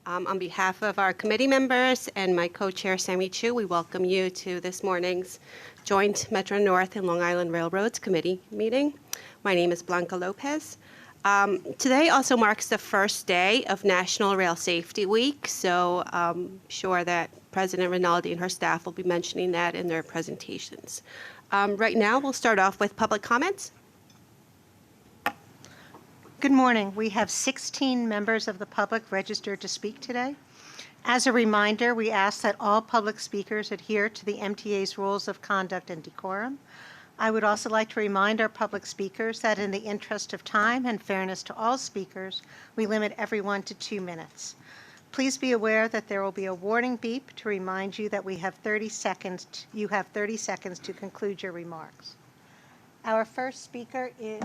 On behalf of our committee members and my co-chair, Sammy Chu, we welcome you to this morning's joint Metro North and Long Island Railroads Committee meeting. My name is Blanca Lopez. Today also marks the first day of National Rail Safety Week, so I'm sure that President Rinaldi and her staff will be mentioning that in their presentations. Right now, we'll start off with public comments. Good morning. We have 16 members of the public registered to speak today. As a reminder, we ask that all public speakers adhere to the MTA's rules of conduct and decorum. I would also like to remind our public speakers that in the interest of time and fairness to all speakers, we limit everyone to 2 minutes. Please be aware that there will be a warning beep to remind you that you have 30 seconds to conclude your remarks. Our first speaker is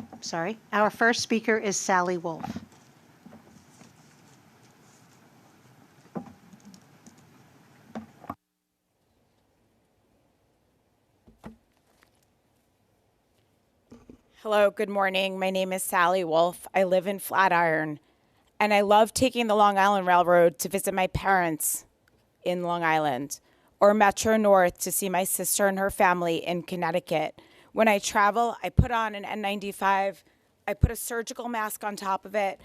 Sally Wolf. Hello, good morning. My name is Sally Wolf. I live in Flatiron, and I love taking the Long Island Railroad to visit my parents in Long Island, or Metro North to see my sister and her family in Connecticut. When I travel, I put on an N95, I put a surgical mask on top of it,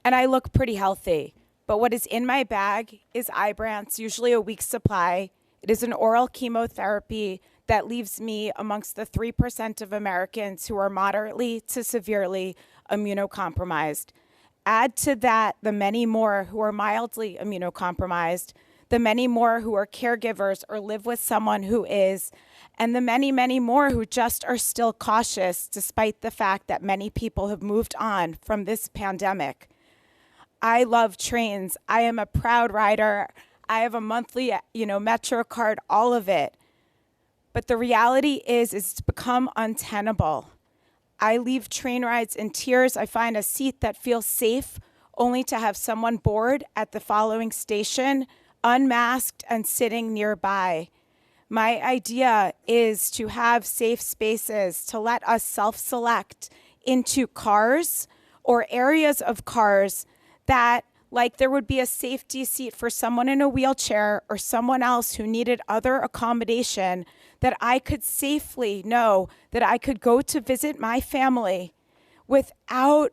and I look pretty healthy. But what is in my bag is Ibrance, usually a week's supply. It is an oral chemotherapy that leaves me amongst the 3% of Americans who are moderately to severely immunocompromised. Add to that the many more who are mildly immunocompromised, the many more who are caregivers or live with someone who is, and the many, many more who just are still cautious despite the fact that many people have moved on from this pandemic. I love trains. I am a proud rider. I have a monthly, Metro card, all of it. But the reality is it's become untenable. I leave train rides in tears. I find a seat that feels safe only to have someone board at the following station, unmasked and sitting nearby. My idea is to have safe spaces, to let us self-select into cars or areas of cars that, like there would be a safety seat for someone in a wheelchair or someone else who needed other accommodation, that I could safely know that I could go to visit my family without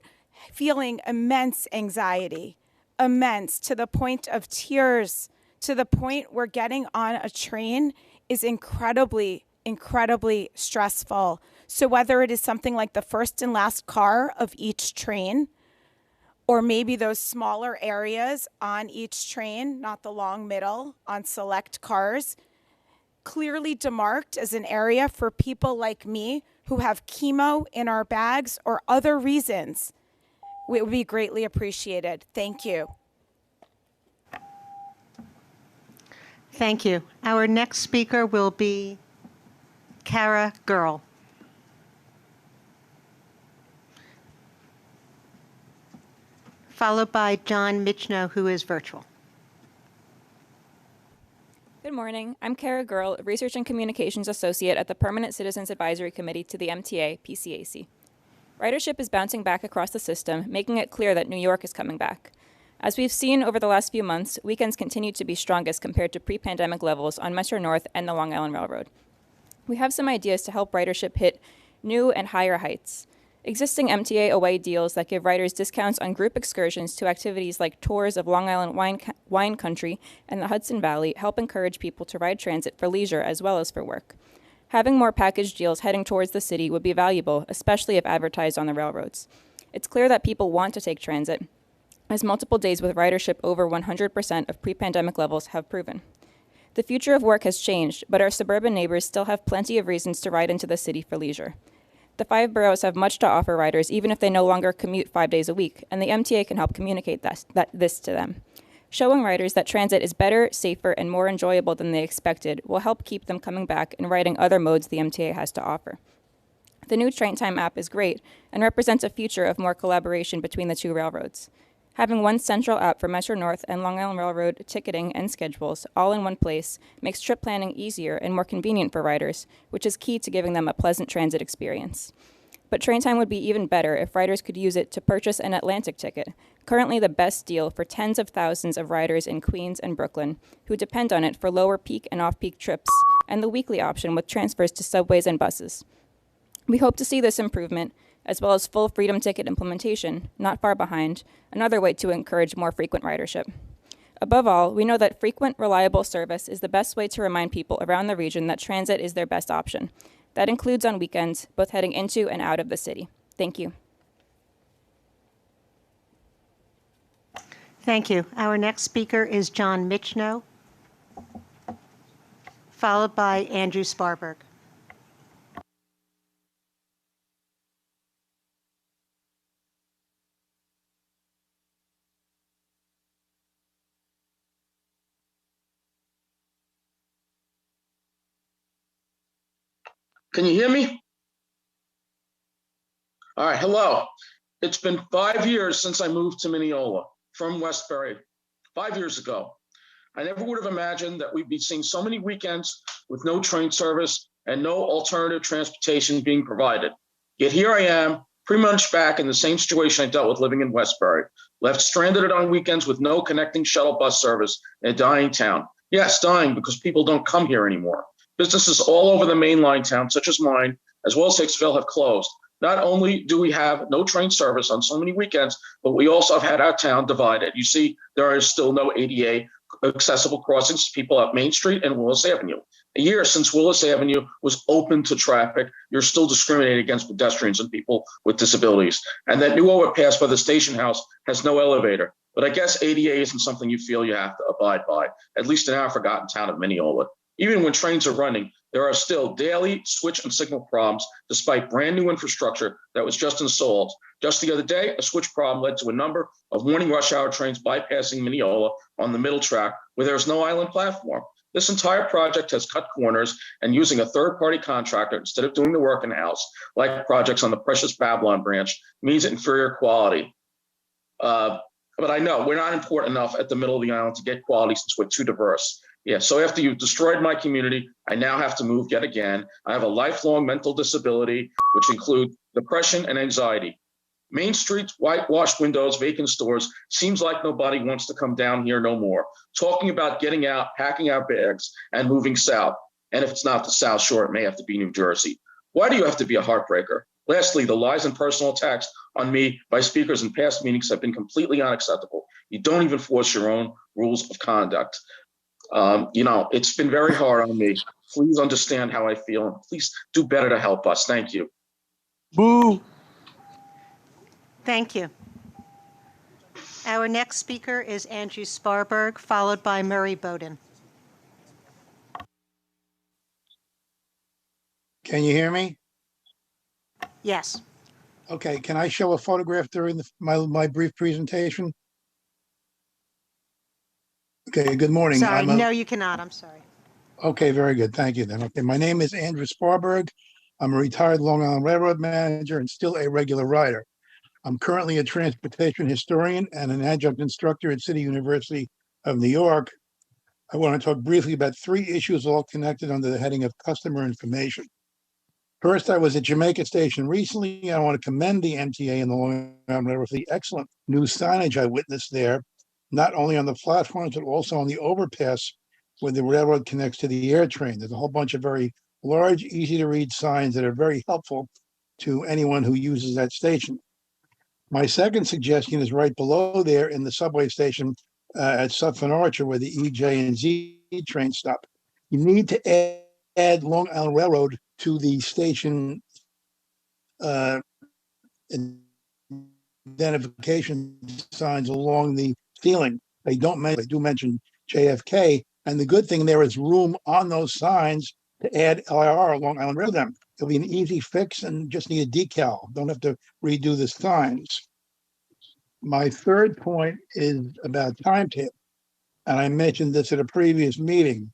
feeling immense anxiety, immense to the point of tears, to the point where getting on a train is incredibly, incredibly stressful. So whether it is something like the first and last car of each train, or maybe those smaller areas on each train, not the long middle, on select cars, clearly demarked as an area for people like me who have chemo in our bags or other reasons, it would be greatly appreciated. Thank you. Thank you. Our next speaker will be Kara Girl. Followed by John Michno, who is virtual. Good morning. I'm Kara Girl, Research and Communications Associate at the Permanent Citizens Advisory Committee to the MTA PCAC. Ridership is bouncing back across the system, making it clear that New York is coming back. As we've seen over the last few months, weekends continue to be strongest compared to pre-pandemic levels on Metro North and the Long Island Railroad. We have some ideas to help ridership hit new and higher heights. Existing MTA away deals that give riders discounts on group excursions to activities like tours of Long Island wine country and the Hudson Valley help encourage people to ride transit for leisure as well as for work. Having more package deals heading towards the city would be valuable, especially if advertised on the railroads. It's clear that people want to take transit, as multiple days with ridership over 100% of pre-pandemic levels have proven. The future of work has changed, but our suburban neighbors still have plenty of reasons to ride into the city for leisure. The 5 boroughs have much to offer riders, even if they no longer commute 5 days a week, and the MTA can help communicate this to them. Showing riders that transit is better, safer, and more enjoyable than they expected will help keep them coming back and riding other modes the MTA has to offer. The new Train Time app is great and represents a future of more collaboration between the two railroads. Having one central app for Metro North and Long Island Railroad ticketing and schedules all in one place makes trip planning easier and more convenient for riders, which is key to giving them a pleasant transit experience. But train time would be even better if riders could use it to purchase an Atlantic ticket, currently the best deal for tens of thousands of riders in Queens and Brooklyn who depend on it for lower peak and off-peak trips, and the weekly option with transfers to subways and buses. We hope to see this improvement, as well as full Freedom Ticket implementation, not far behind, another way to encourage more frequent ridership. Above all, we know that frequent, reliable service is the best way to remind people around the region that transit is their best option. That includes on weekends, both heading into and out of the city. Thank you. Thank you. Our next speaker is John Michno, followed by Andrew Sparberg. Can you hear me? All right, hello. It's been 5 years since I moved to Mineola from Westbury, 5 years ago. I never would have imagined that we'd be seeing so many weekends with no train service and no alternative transportation being provided. Yet here I am, pretty much back in the same situation I dealt with living in Westbury, left stranded on weekends with no connecting shuttle bus service in a dying town. Yes, dying because people don't come here anymore. Businesses all over the mainline town, such as mine, as well as Hicksville, have closed. Not only do we have no train service on so many weekends, but we also have had our town divided. You see, there is still no ADA accessible crossings to people up Main Street and Willis Avenue. A year since Willis Avenue was open to traffic, you're still discriminating against pedestrians and people with disabilities. And that new overpass by the station house has no elevator. But I guess ADA isn't something you feel you have to abide by, at least in our forgotten town of Mineola. Even when trains are running, there are still daily switch and signal problems, despite brand new infrastructure that was just installed. Just the other day, a switch problem led to a number of morning rush hour trains bypassing Mineola on the middle track where there's no island platform. This entire project has cut corners, and using a third-party contractor instead of doing the work in-house, like projects on the precious Babylon branch, means inferior quality. But I know we're not important enough at the middle of the island to get quality since we're too diverse. Yeah, so after you've destroyed my community, I now have to move yet again. I have a lifelong mental disability, which include depression and anxiety. Main Street's whitewashed windows, vacant stores, seems like nobody wants to come down here no more. Talking about getting out, packing our bags, and moving south. And if it's not the South Shore, it may have to be New Jersey. Why do you have to be a heartbreaker? Lastly, the lies and personal attacks on me by speakers in past meetings have been completely unacceptable. You don't even force your own rules of conduct. It's been very hard on me. Please understand how I feel, and please do better to help us. Thank you. Boo. Thank you. Our next speaker is Andrew Sparberg, followed by Murray Bowden. Can you hear me? Yes. Okay, can I show a photograph during my brief presentation? Okay, good morning. Sorry, no, you cannot. I'm sorry. Okay, very good. Thank you then. Okay, my name is Andrew Sparberg. I'm a retired Long Island Railroad manager and still a regular rider. I'm currently a transportation historian and an adjunct instructor at City University of New York. I want to talk briefly about 3 issues all connected under the heading of customer information. First, I was at Jamaica Station recently. I want to commend the MTA and the Long Island Railroad for the excellent new signage I witnessed there, not only on the platforms, but also on the overpass where the railroad connects to the air train. There's a whole bunch of very large, easy to read signs that are very helpful to anyone who uses that station. My second suggestion is right below there in the subway station at Sutphin Archer, where the E, J, and Z trains stop. You need to add Long Island Railroad to the station identification signs along the ceiling. They do mention JFK, and the good thing there is room on those signs to add LIRR, Long Island Railroad. It'll be an easy fix and just need a decal. Don't have to redo the signs. My third point is about timetable, and I mentioned this at a previous meeting.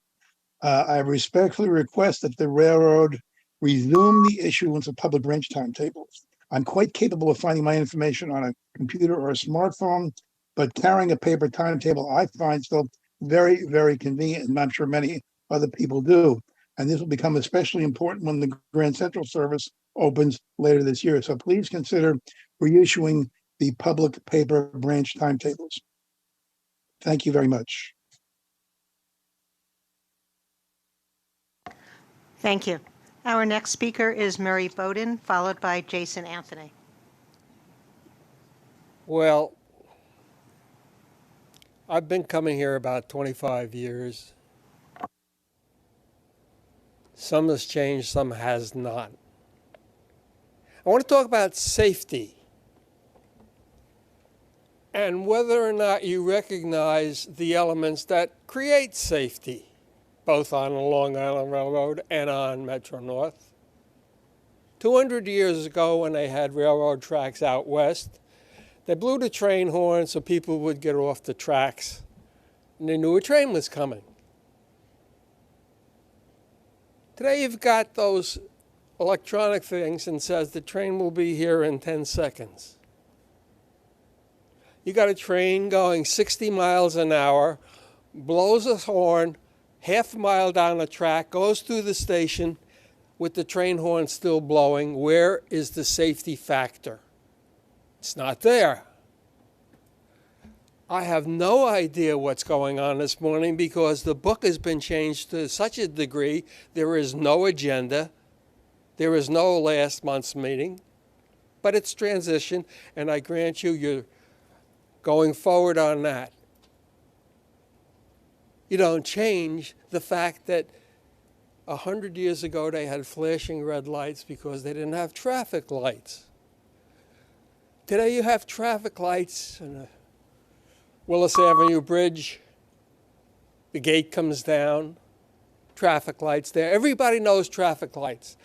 I respectfully request that the railroad resume the issuance of public branch timetables. I'm quite capable of finding my information on a computer or a smartphone, but carrying a paper timetable I find still very, very convenient, and I'm sure many other people do. And this will become especially important when the Grand Central service opens later this year. So please consider reissuing the public paper branch timetables. Thank you very much. Thank you. Our next speaker is Murray Bowden, followed by Jason Anthony. Well, I've been coming here about 25 years. Some has changed, some has not. I want to talk about safety and whether or not you recognize the elements that create safety, both on the Long Island Railroad and on Metro North. 200 years ago, when they had railroad tracks out west, they blew the train horn so people would get off the tracks, and they knew a train was coming. Today you've got those electronic things and says the train will be here in 10 seconds. You got a train going 60 miles an hour, blows a horn, half a mile down the track, goes through the station with the train horn still blowing. Where is the safety factor? It's not there. I have no idea what's going on this morning because the book has been changed to such a degree. There is no agenda. There is no last month's meeting. But it's transition, and I grant you, you're going forward on that. You don't change the fact that 100 years ago they had flashing red lights because they didn't have traffic lights. Today you have traffic lights on a Willis Avenue Bridge. The gate comes down, traffic lights there. Everybody knows traffic lights.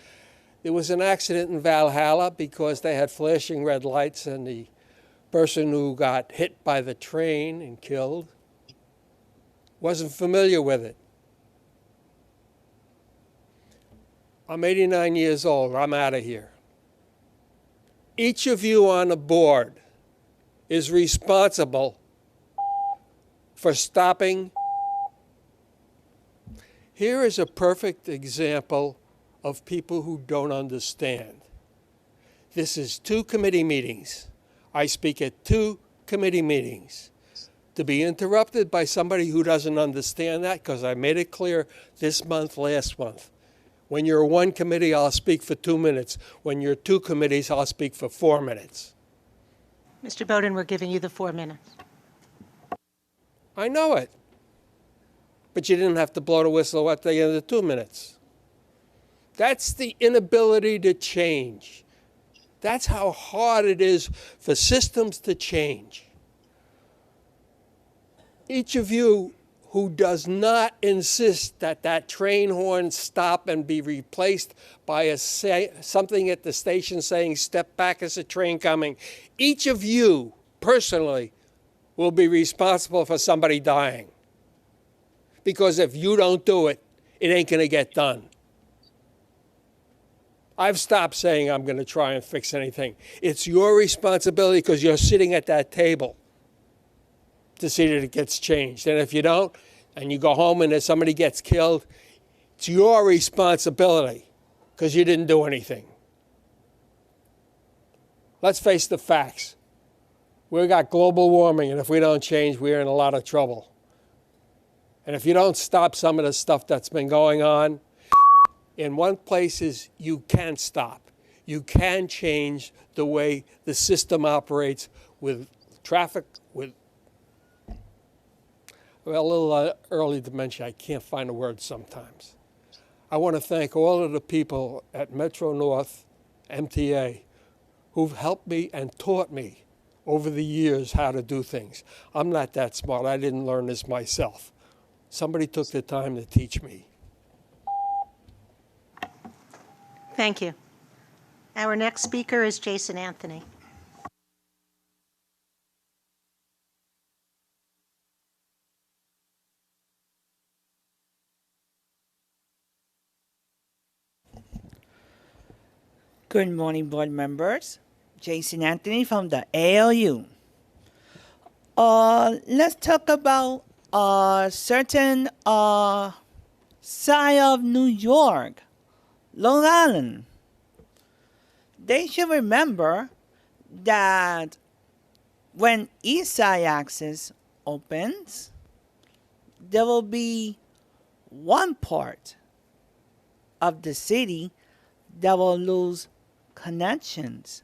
There was an accident in Valhalla because they had flashing red lights, and the person who got hit by the train and killed wasn't familiar with it. I'm 89 years old. I'm out of here. Each of you on the board is responsible for stopping. Here is a perfect example of people who don't understand. This is 2 committee meetings. I speak at 2 committee meetings. To be interrupted by somebody who doesn't understand that, because I made it clear this month, last month. When you're 1 committee, I'll speak for 2 minutes. When you're 2 committees, I'll speak for 4 minutes. Mr. Bowden, we're giving you the 4 minutes. I know it. But you didn't have to blow the whistle at the end of the 2 minutes. That's the inability to change. That's how hard it is for systems to change. Each of you who does not insist that that train horn stop and be replaced by something at the station saying, "Step back, there's a train coming," each of you personally will be responsible for somebody dying. Because if you don't do it, it ain't going to get done. I've stopped saying I'm going to try and fix anything. It's your responsibility because you're sitting at that table to see that it gets changed. And if you don't, and you go home and if somebody gets killed, it's your responsibility because you didn't do anything. Let's face the facts. We've got global warming, and if we don't change, we're in a lot of trouble. And if you don't stop some of the stuff that's been going on, in one places you can stop. You can change the way the system operates with traffic, with, well, a little early dementia. I can't find a word sometimes. I want to thank all of the people at Metro North, MTA, who've helped me and taught me over the years how to do things. I'm not that smart. I didn't learn this myself. Somebody took the time to teach me. Thank you. Our next speaker is Jason Anthony. Good morning, board members. Jason Anthony from the ALU. Let's talk about a certain side of New York, Long Island. they should remember that when East Side Access opens, there will be one part of the city that will lose connections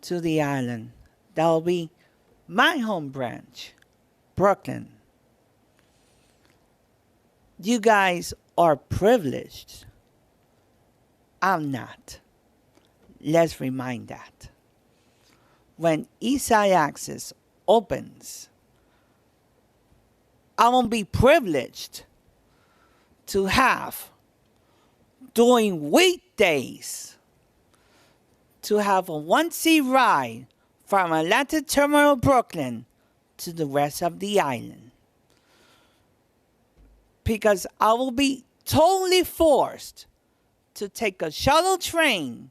to the island. That will be my home branch, Brooklyn. You guys are privileged. I'm not. Let's remind that. When East Side Access opens, I won't be privileged to have, during weekdays, to have a 1C ride from Atlanta Terminal, Brooklyn, to the rest of the island. Because I will be totally forced to take a shuttle train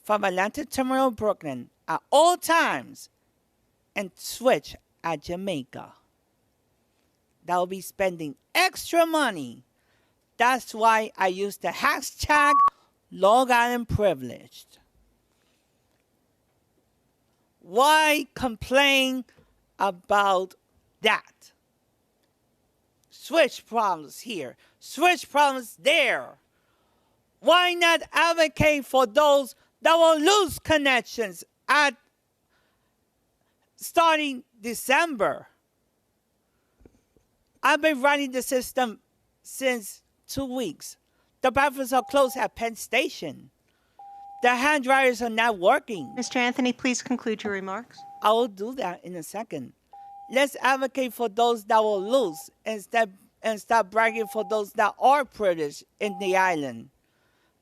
from Atlanta Terminal, Brooklyn at all times and switch at Jamaica. That will be spending extra money. That's why I use the hashtag Long Island Privileged. Why complain about that? Switch problems here, switch problems there. Why not advocate for those that will lose connections at starting December? I've been running the system since 2 weeks. The bathrooms are closed at Penn Station. The hand dryers are not working. Mr. Anthony, please conclude your remarks. I will do that in a second. Let's advocate for those that will lose and stop bragging for those that are privileged in the island.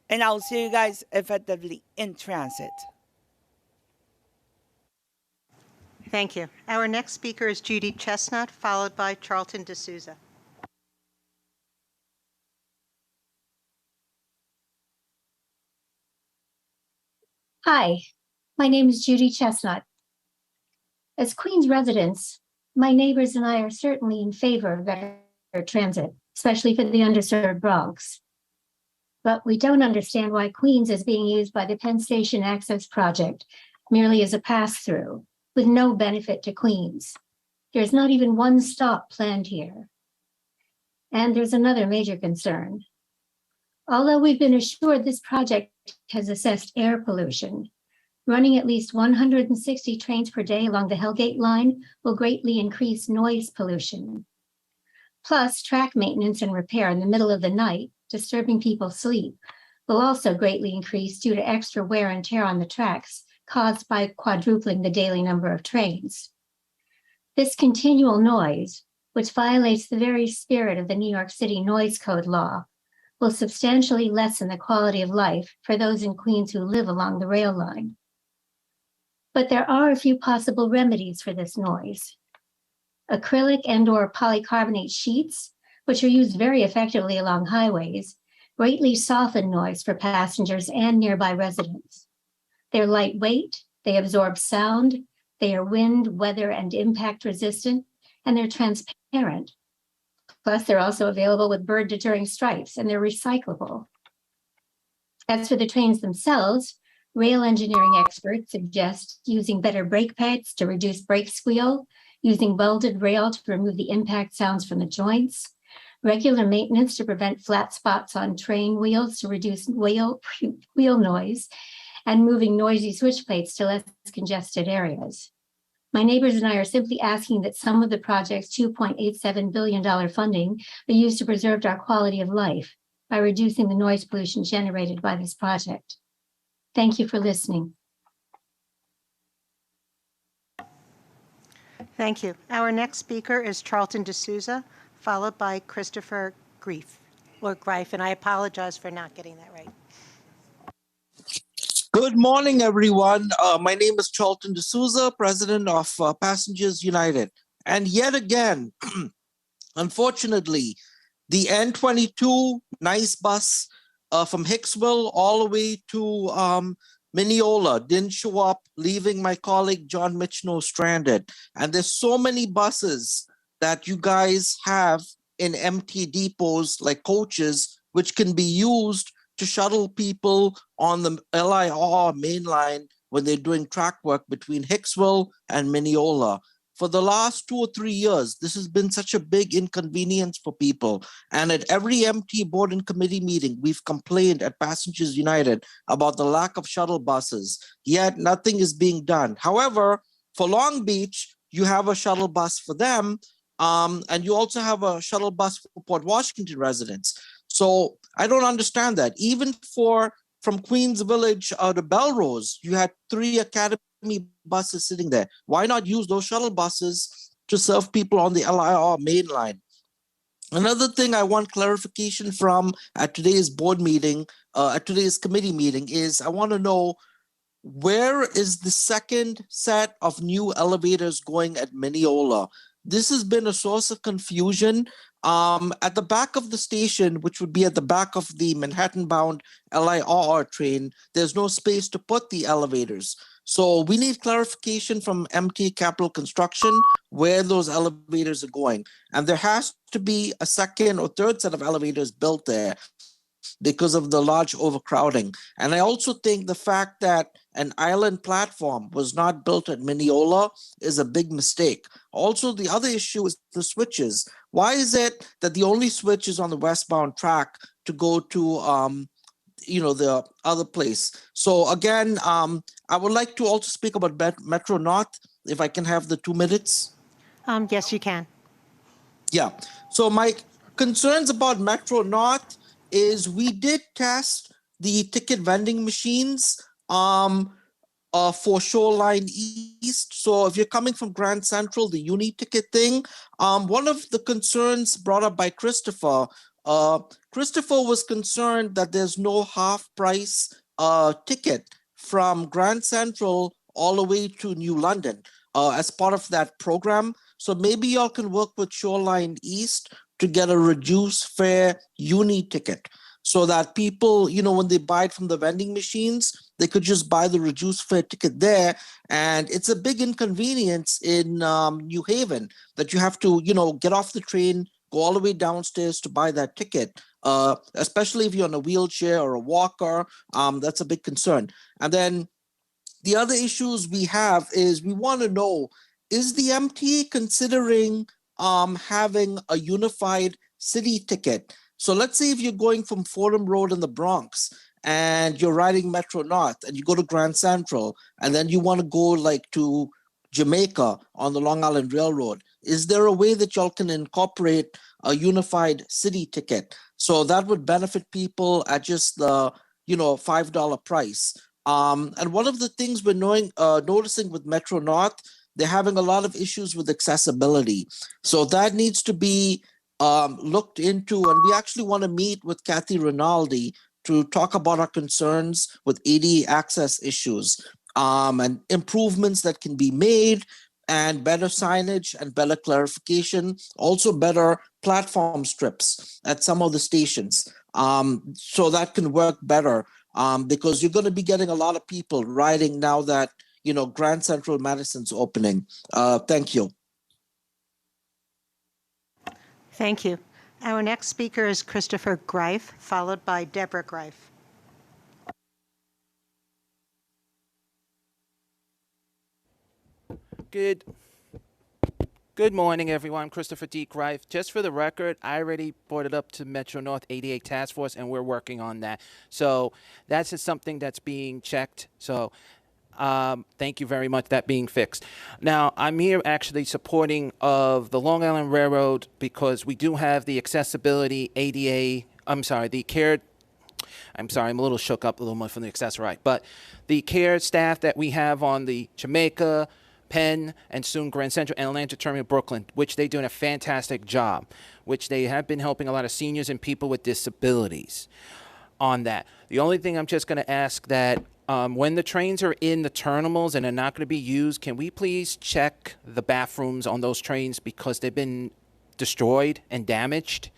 And I'll see you guys effectively in transit. Thank you. Our next speaker is Judy Chestnut, followed by Charlton D'Souza. Hi, my name is Judy Chestnut. As Queens residents, my neighbors and I are certainly in favor of better transit, especially for the underserved Bronx. But we don't understand why Queens is being used by the Penn Station Access Project merely as a pass-through, with no benefit to Queens. There's not even one stop planned here. And there's another major concern. Although we've been assured this project has assessed air pollution, running at least 160 trains per day along the Hellgate line will greatly increase noise pollution. Plus, track maintenance and repair in the middle of the night, disturbing people's sleep, will also greatly increase due to extra wear and tear on the tracks caused by quadrupling the daily number of trains. This continual noise, which violates the very spirit of the New York City Noise Code law, will substantially lessen the quality of life for those in Queens who live along the rail line. But there are a few possible remedies for this noise. Acrylic and/or polycarbonate sheets, which are used very effectively along highways, greatly soften noise for passengers and nearby residents. They're lightweight, they absorb sound, they are wind, weather, and impact resistant, and they're transparent. Plus, they're also available with bird deterring stripes, and they're recyclable. As for the trains themselves, rail engineering experts suggest using better brake pads to reduce brake squeal, using welded rail to remove the impact sounds from the joints, regular maintenance to prevent flat spots on train wheels to reduce wheel noise, and moving noisy switch plates to less congested areas. My neighbors and I are simply asking that some of the project's $2.87 billion funding be used to preserve our quality of life by reducing the noise pollution generated by this project. Thank you for listening. Thank you. Our next speaker is Charlton D'Souza, followed by Christopher Greif, and I apologize for not getting that right. Good morning, everyone. My name is Charlton D'Souza, president of Passengers United. And yet again, unfortunately, the N22 nice bus from Hicksville all the way to Mineola didn't show up, leaving my colleague John Michno stranded. And there's so many buses that you guys have in empty depots like coaches, which can be used to shuttle people on the LIRR main line when they're doing track work between Hicksville and Mineola. For the last 2 or 3 years, this has been such a big inconvenience for people. And at every MT board and committee meeting, we've complained at Passengers United about the lack of shuttle buses, yet nothing is being done. However, for Long Beach, you have a shuttle bus for them, and you also have a shuttle bus for Port Washington residents. So I don't understand that. Even from Queens Village to Belrose, you had 3 Academy buses sitting there. Why not use those shuttle buses to serve people on the LIRR main line? Another thing I want clarification from at today's board meeting, at today's committee meeting, is I want to know, where is the second set of new elevators going at Mineola? This has been a source of confusion. At the back of the station, which would be at the back of the Manhattan-bound LIRR train, there's no space to put the elevators. So we need clarification from MT Capital Construction where those elevators are going. And there has to be a second or third set of elevators built there because of the large overcrowding. And I also think the fact that an island platform was not built at Mineola is a big mistake. Also, the other issue is the switches. Why is it that the only switch is on the westbound track to go to the other place? So again, I would like to also speak about Metro North, if I can have the 2 minutes. Yes, you can. Yeah. So my concerns about Metro North is we did test the ticket vending machines for Shoreline East. So if you're coming from Grand Central, the uni ticket thing, one of the concerns brought up by Christopher was concerned that there's no half price ticket from Grand Central all the way to New London as part of that program. So maybe y'all can work with Shoreline East to get a reduced fare uni ticket so that people, when they buy it from the vending machines, they could just buy the reduced fare ticket there. And it's a big inconvenience in New Haven that you have to, get off the train, go all the way downstairs to buy that ticket, especially if you're in a wheelchair or a walker. That's a big concern. And then the other issues we have is we want to know, is the MT considering having a unified city ticket? So let's say if you're going from Fordham Road in the Bronx and you're riding Metro North and you go to Grand Central and then you want to go to Jamaica on the Long Island Railroad, is there a way that y'all can incorporate a unified city ticket? So that would benefit people at just the $5 price. And one of the things we're noticing with Metro North, they're having a lot of issues with accessibility. So that needs to be looked into. And we actually want to meet with Kathy Rinaldi to talk about our concerns with ADA access issues and improvements that can be made, and better signage and better clarification, also better platform strips at some of the stations. So that can work better because you're going to be getting a lot of people riding now that Grand Central Madison's opening. Thank you. Thank you. Our next speaker is Christopher Greif, followed by Deborah Greif. Good morning, everyone. Christopher D. Greif. Just for the record, I already brought it up to Metro North 88 Task Force, and we're working on that. So that's just something that's being checked. So thank you very much, that being fixed. Now, I'm here actually supporting of the Long Island Railroad because we do have the accessibility I'm a little shook up a little more from the accessorite, but the care staff that we have on the Jamaica, Penn, and soon Grand Central and Atlanta Terminal, Brooklyn, which they're doing a fantastic job, which they have been helping a lot of seniors and people with disabilities on that. The only thing I'm just going to ask that when the trains are in the terminals and are not going to be used, can we please check the bathrooms on those trains because they've been destroyed and damaged?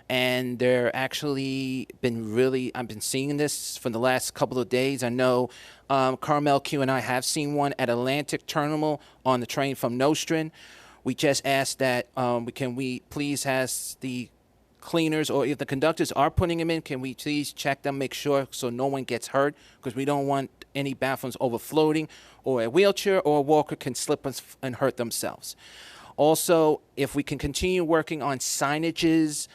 And they're actually I've been seeing this for the last couple of days. I know Carmel Q and I have seen one at Atlantic Terminal on the train from Nostrand. We just asked that can we please ask the cleaners, or if the conductors are putting them in, can we please check them, make sure so no one gets hurt? Because we don't want any bathrooms overfloating, or a wheelchair or a walker can slip and hurt themselves. Also, if we can continue working on signages,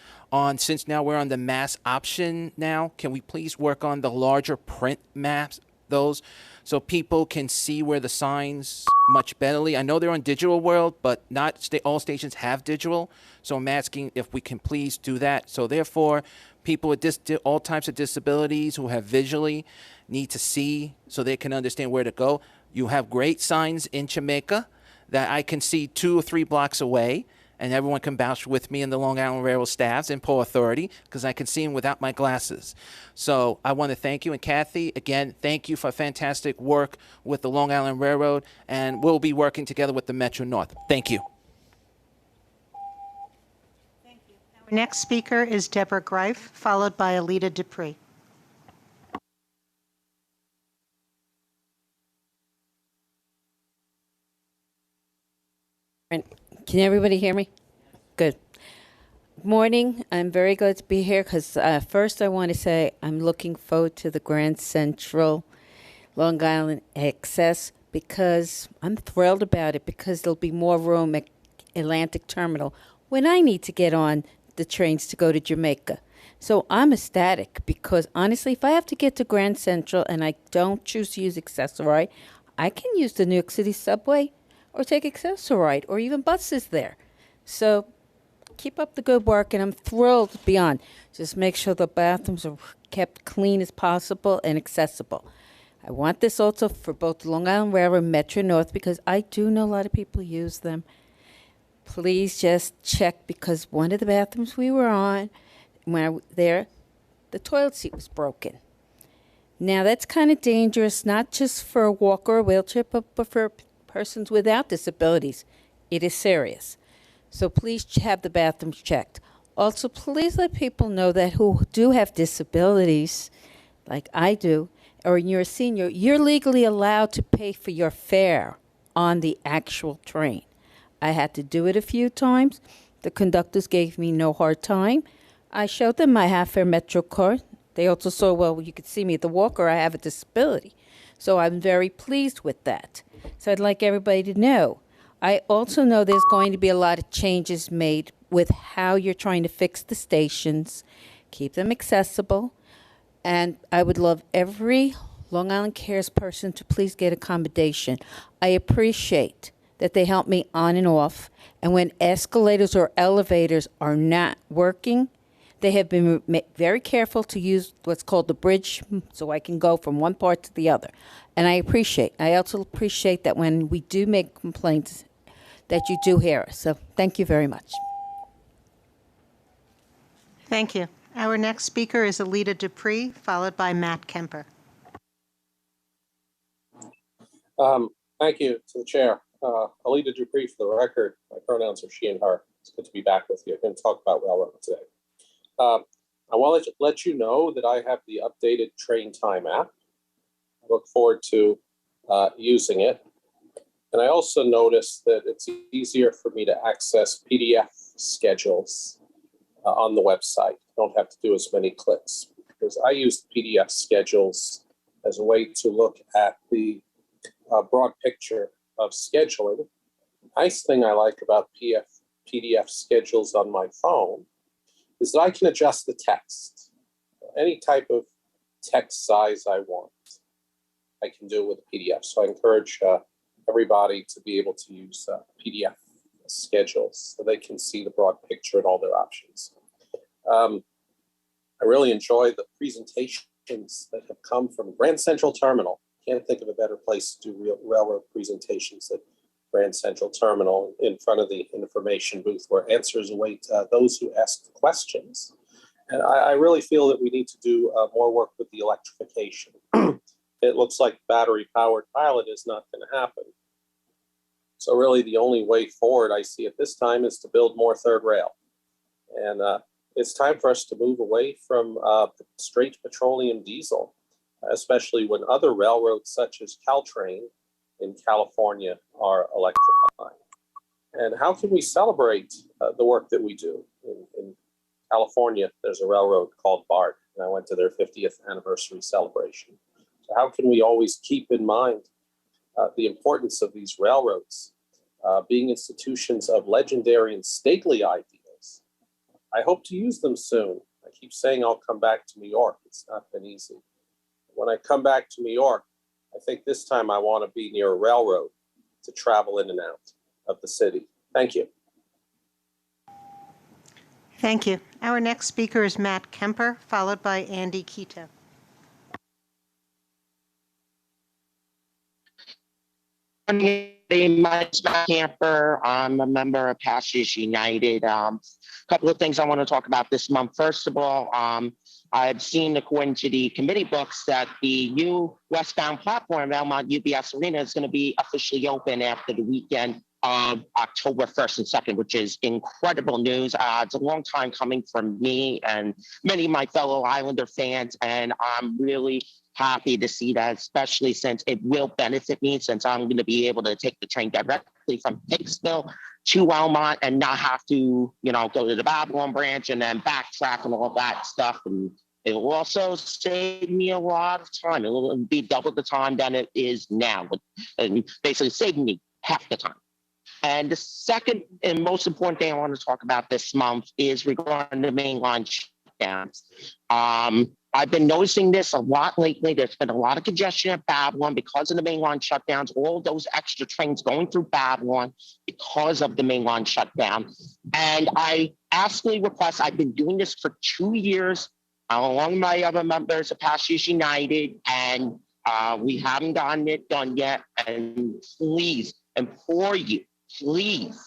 since now we're on the mass option now, can we please work on the larger print maps, those, so people can see where the signs much betterly? I know they're on digital world, but not all stations have digital. So I'm asking if we can please do that. So therefore, people with all types of disabilities who have visually need to see so they can understand where to go. You have great signs in Jamaica that I can see 2 or 3 blocks away, and everyone can vouch with me and the Long Island Railroad staffs and Port Authority because I can see them without my glasses. So I want to thank you. And Kathy, again, thank you for fantastic work with the Long Island Railroad, and we'll be working together with the Metro North. Thank you. Our next speaker is Deborah Greif, followed by Alita Dupree. Can everybody hear me? Good. Morning. I'm very glad to be here because first I want to say I'm looking forward to the Grand Central Long Island Access because I'm thrilled about it because there'll be more room at Atlantic Terminal when I need to get on the trains to go to Jamaica. So I'm ecstatic because honestly, if I have to get to Grand Central and I don't choose to use Accessoride, I can use the New York City subway or take Accessoride or even buses there. So keep up the good work, and I'm thrilled beyond. Just make sure the bathrooms are kept clean as possible and accessible. I want this also for both Long Island Railroad and Metro North because I do know a lot of people use them. Please just check because one of the bathrooms we were on, when I was there, the toilet seat was broken. Now that's kind of dangerous, not just for a walker or wheelchair, but for persons without disabilities. It is serious. So please have the bathrooms checked. Also, please let people know that who do have disabilities, like I do, or you're a senior, you're legally allowed to pay for your fare on the actual train. I had to do it a few times. The conductors gave me no hard time. I showed them my half-fare Metro card. They also saw, well, you could see me, the walker, I have a disability. So I'm very pleased with that. So I'd like everybody to know. I also know there's going to be a lot of changes made with how you're trying to fix the stations, keep them accessible, and I would love every Long Island Cares person to please get accommodation. I appreciate that they help me on and off, and when escalators or elevators are not working, they have been very careful to use what's called the bridge so I can go from one part to the other. And I also appreciate that when we do make complaints that you do hear us. So thank you very much. Thank you. Our next speaker is Alita Dupree, followed by Matt Kemper. Thank you to the chair. Alita Dupree, for the record, my pronouns are she and her. It's good to be back with you. I'm going to talk about railroad today. I want to let you know that I have the updated train time app. I look forward to using it. And I also noticed that it's easier for me to access PDF schedules on the website. I don't have to do as many clicks because I use PDF schedules as a way to look at the broad picture of scheduling. Nice thing I like about PDF schedules on my phone is that I can adjust the text. Any type of text size I want, I can do it with a PDF. So I encourage everybody to be able to use PDF schedules so they can see the broad picture and all their options. I really enjoy the presentations that have come from Grand Central Terminal. Can't think of a better place to do railroad presentations than Grand Central Terminal in front of the information booth where answers await those who ask questions. And I really feel that we need to do more work with the electrification. It looks like battery-powered pilot is not going to happen. So really the only way forward I see at this time is to build more third rail. And it's time for us to move away from straight petroleum diesel, especially when other railroads such as Caltrain in California are electrifying. And how can we celebrate the work that we do in California, there's a railroad called BART, and I went to their 50th anniversary celebration. So how can we always keep in mind the importance of these railroads being institutions of legendary and stately ideals? I hope to use them soon. I keep saying I'll come back to New York. It's not been easy. When I come back to New York, I think this time I want to be near a railroad to travel in and out of the city. Thank you. Thank you. Our next speaker is Matt Kemper, followed by Andy Quito. My name is Matt Camper. I'm a member of Passengers United. Couple of things I want to talk about this month. First of all, I've seen, according to the committee books, that the new westbound platform at Elmont UBS Arena is going to be officially open after the weekend of October 1st and 2nd, which is incredible news. It's a long time coming from me and many of my fellow Islander fans, and I'm really happy to see that, especially since it will benefit me, since I'm going to be able to take the train directly from Hicksville to Elmont and not have to, go to the Babylon branch and then backtrack and all that stuff. And it will also save me a lot of time. It will be double the time than it is now, and basically saving me half the time. And the second and most important thing I want to talk about this month is regarding the mainline shutdowns. I've been noticing this a lot lately. There's been a lot of congestion at Babylon because of the mainline shutdowns, all those extra trains going through Babylon because of the mainline shutdown. And I absolutely request, I've been doing this for 2 years, along with my other members of Passengers United, and we haven't gotten it done yet. And please, implore you, please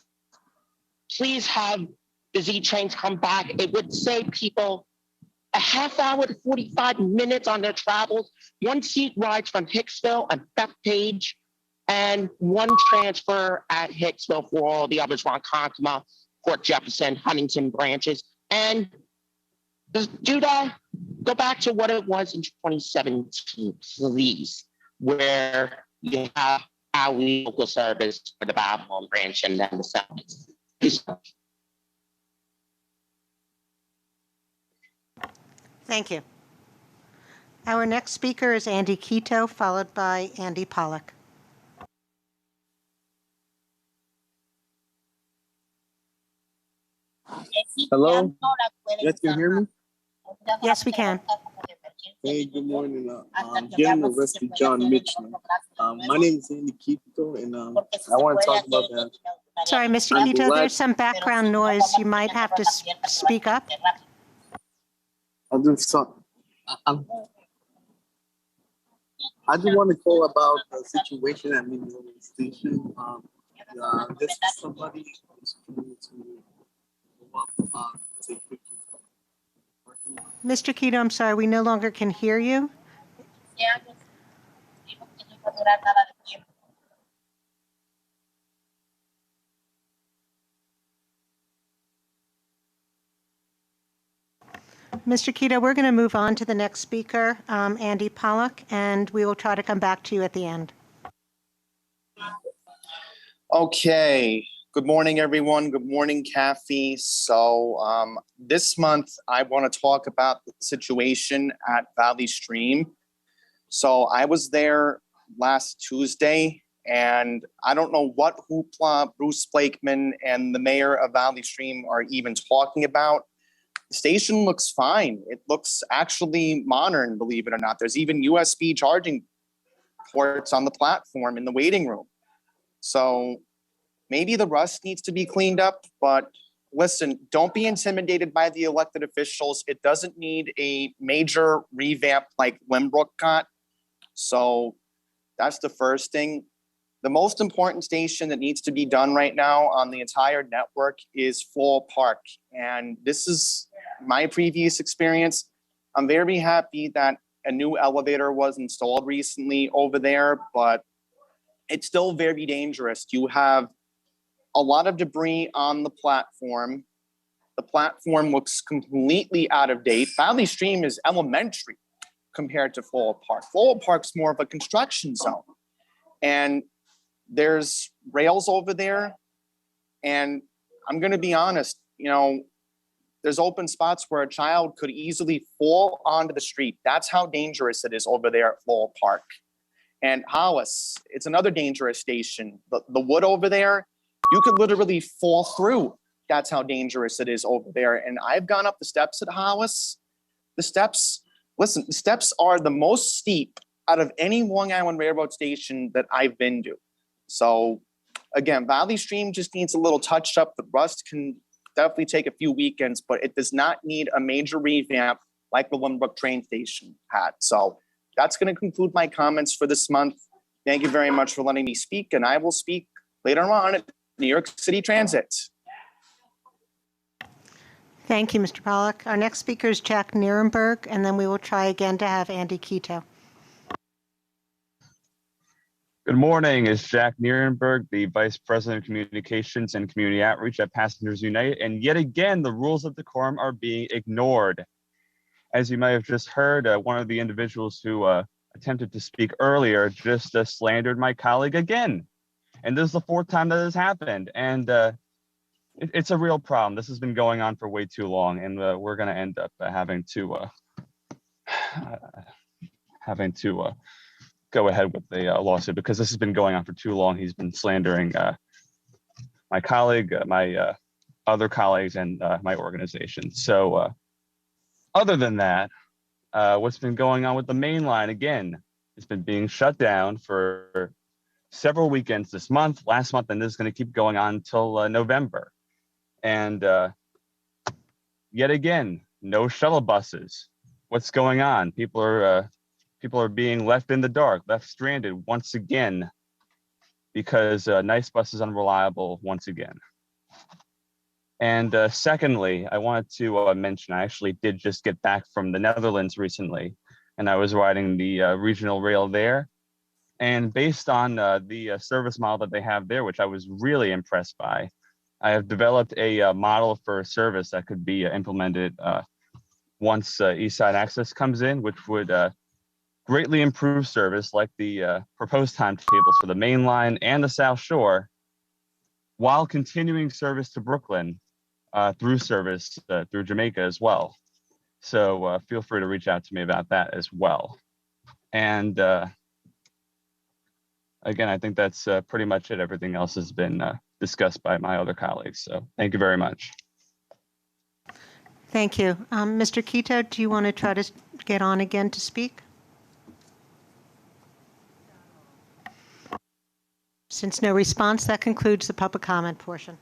have the Z trains come back. It would save people a half hour to 45 minutes on their travels, 1 seat rides from Hicksville and Bethpage, and 1 transfer at Hicksville for all the others, Ronkonkoma, Port Jefferson, Huntington branches. And just do that. Go back to what it was in 2017, please, where you have our local service for the Babylon branch and then the settlements. Please. Thank you. Our next speaker is Andy Quito, followed by Andy Pollack. Hello? Yes, can you hear me? Yes, we can. Hey, good morning. General Rusty John Mitchell. My name is Andy Quito, and I want to talk about that. Sorry, Mr. Quito, there's some background noise. You might have to speak up. I just want to call about the situation at Minneapolis Station. This is somebody who's trying to go up, take pictures. Mr. Quito, I'm sorry, we no longer can hear you. Mr. Quito, we're going to move on to the next speaker, Andy Pollack, and we will try to come back to you at the end. Okay. Good morning, everyone. Good morning, Kathy. So this month, I want to talk about the situation at Valley Stream. So I was there last Tuesday, and I don't know what hoopla Bruce Blakeman and the mayor of Valley Stream are even talking about. The station looks fine. It looks actually modern, believe it or not. There's even USB charging ports on the platform in the waiting room. So maybe the rust needs to be cleaned up, but listen, don't be intimidated by the elected officials. It doesn't need a major revamp like Limbrook got. So that's the first thing. The most important station that needs to be done right now on the entire network is Floral Park. And this is my previous experience. I'm very happy that a new elevator was installed recently over there, but it's still very dangerous. You have a lot of debris on the platform. The platform looks completely out of date. Valley Stream is elementary compared to Floral Park. Floral Park's more of a construction zone. And there's rails over there. And I'm going to be honest, There's open spots where a child could easily fall onto the street. That's how dangerous it is over there at Lowell Park. And Hollis, it's another dangerous station. The wood over there, you could literally fall through. That's how dangerous it is over there. And I've gone up the steps at Hollis. The steps are the most steep out of any Long Island Railroad station that I've been to. So again, Valley Stream just needs a little touch up. The rust can definitely take a few weekends, but it does not need a major revamp like the Lynbrook train station had. So that's going to conclude my comments for this month. Thank you very much for letting me speak, and I will speak later on at New York City Transit. Thank you, Mr. Pollack. Our next speaker is Jack Nierenberg, and then we will try again to have Andy Quito. Good morning. It's Jack Nierenberg, the Vice President of Communications and Community Outreach at Passengers United. And yet again, the rules of decorum are being ignored. As you may have just heard, one of the individuals who attempted to speak earlier just slandered my colleague again. And this is the fourth time that has happened. And it's a real problem. This has been going on for way too long, and we're going to end up having to go ahead with the lawsuit because this has been going on for too long. He's been slandering my colleague, my other colleagues, and my organization. So other than that, what's been going on with the main line, again, it's been being shut down for several weekends this month, last month, and this is going to keep going on until November. And yet again, no shuttle buses. What's going on? People are being left in the dark, left stranded once again, because Nice Bus is unreliable once again. And secondly, I wanted to mention, I actually did just get back from the Netherlands recently, and I was riding the regional rail there. And based on the service model that they have there, which I was really impressed by, I have developed a model for service that could be implemented once East Side Access comes in, which would greatly improve service like the proposed timetables for the main line and the South Shore, while continuing service to Brooklyn through Jamaica as well. So feel free to reach out to me about that as well. And again, I think that's pretty much it. Everything else has been discussed by my other colleagues. So thank you very much. Thank you. Mr. Quito, do you want to try to get on again to speak? Since no response, that concludes the public comment portion.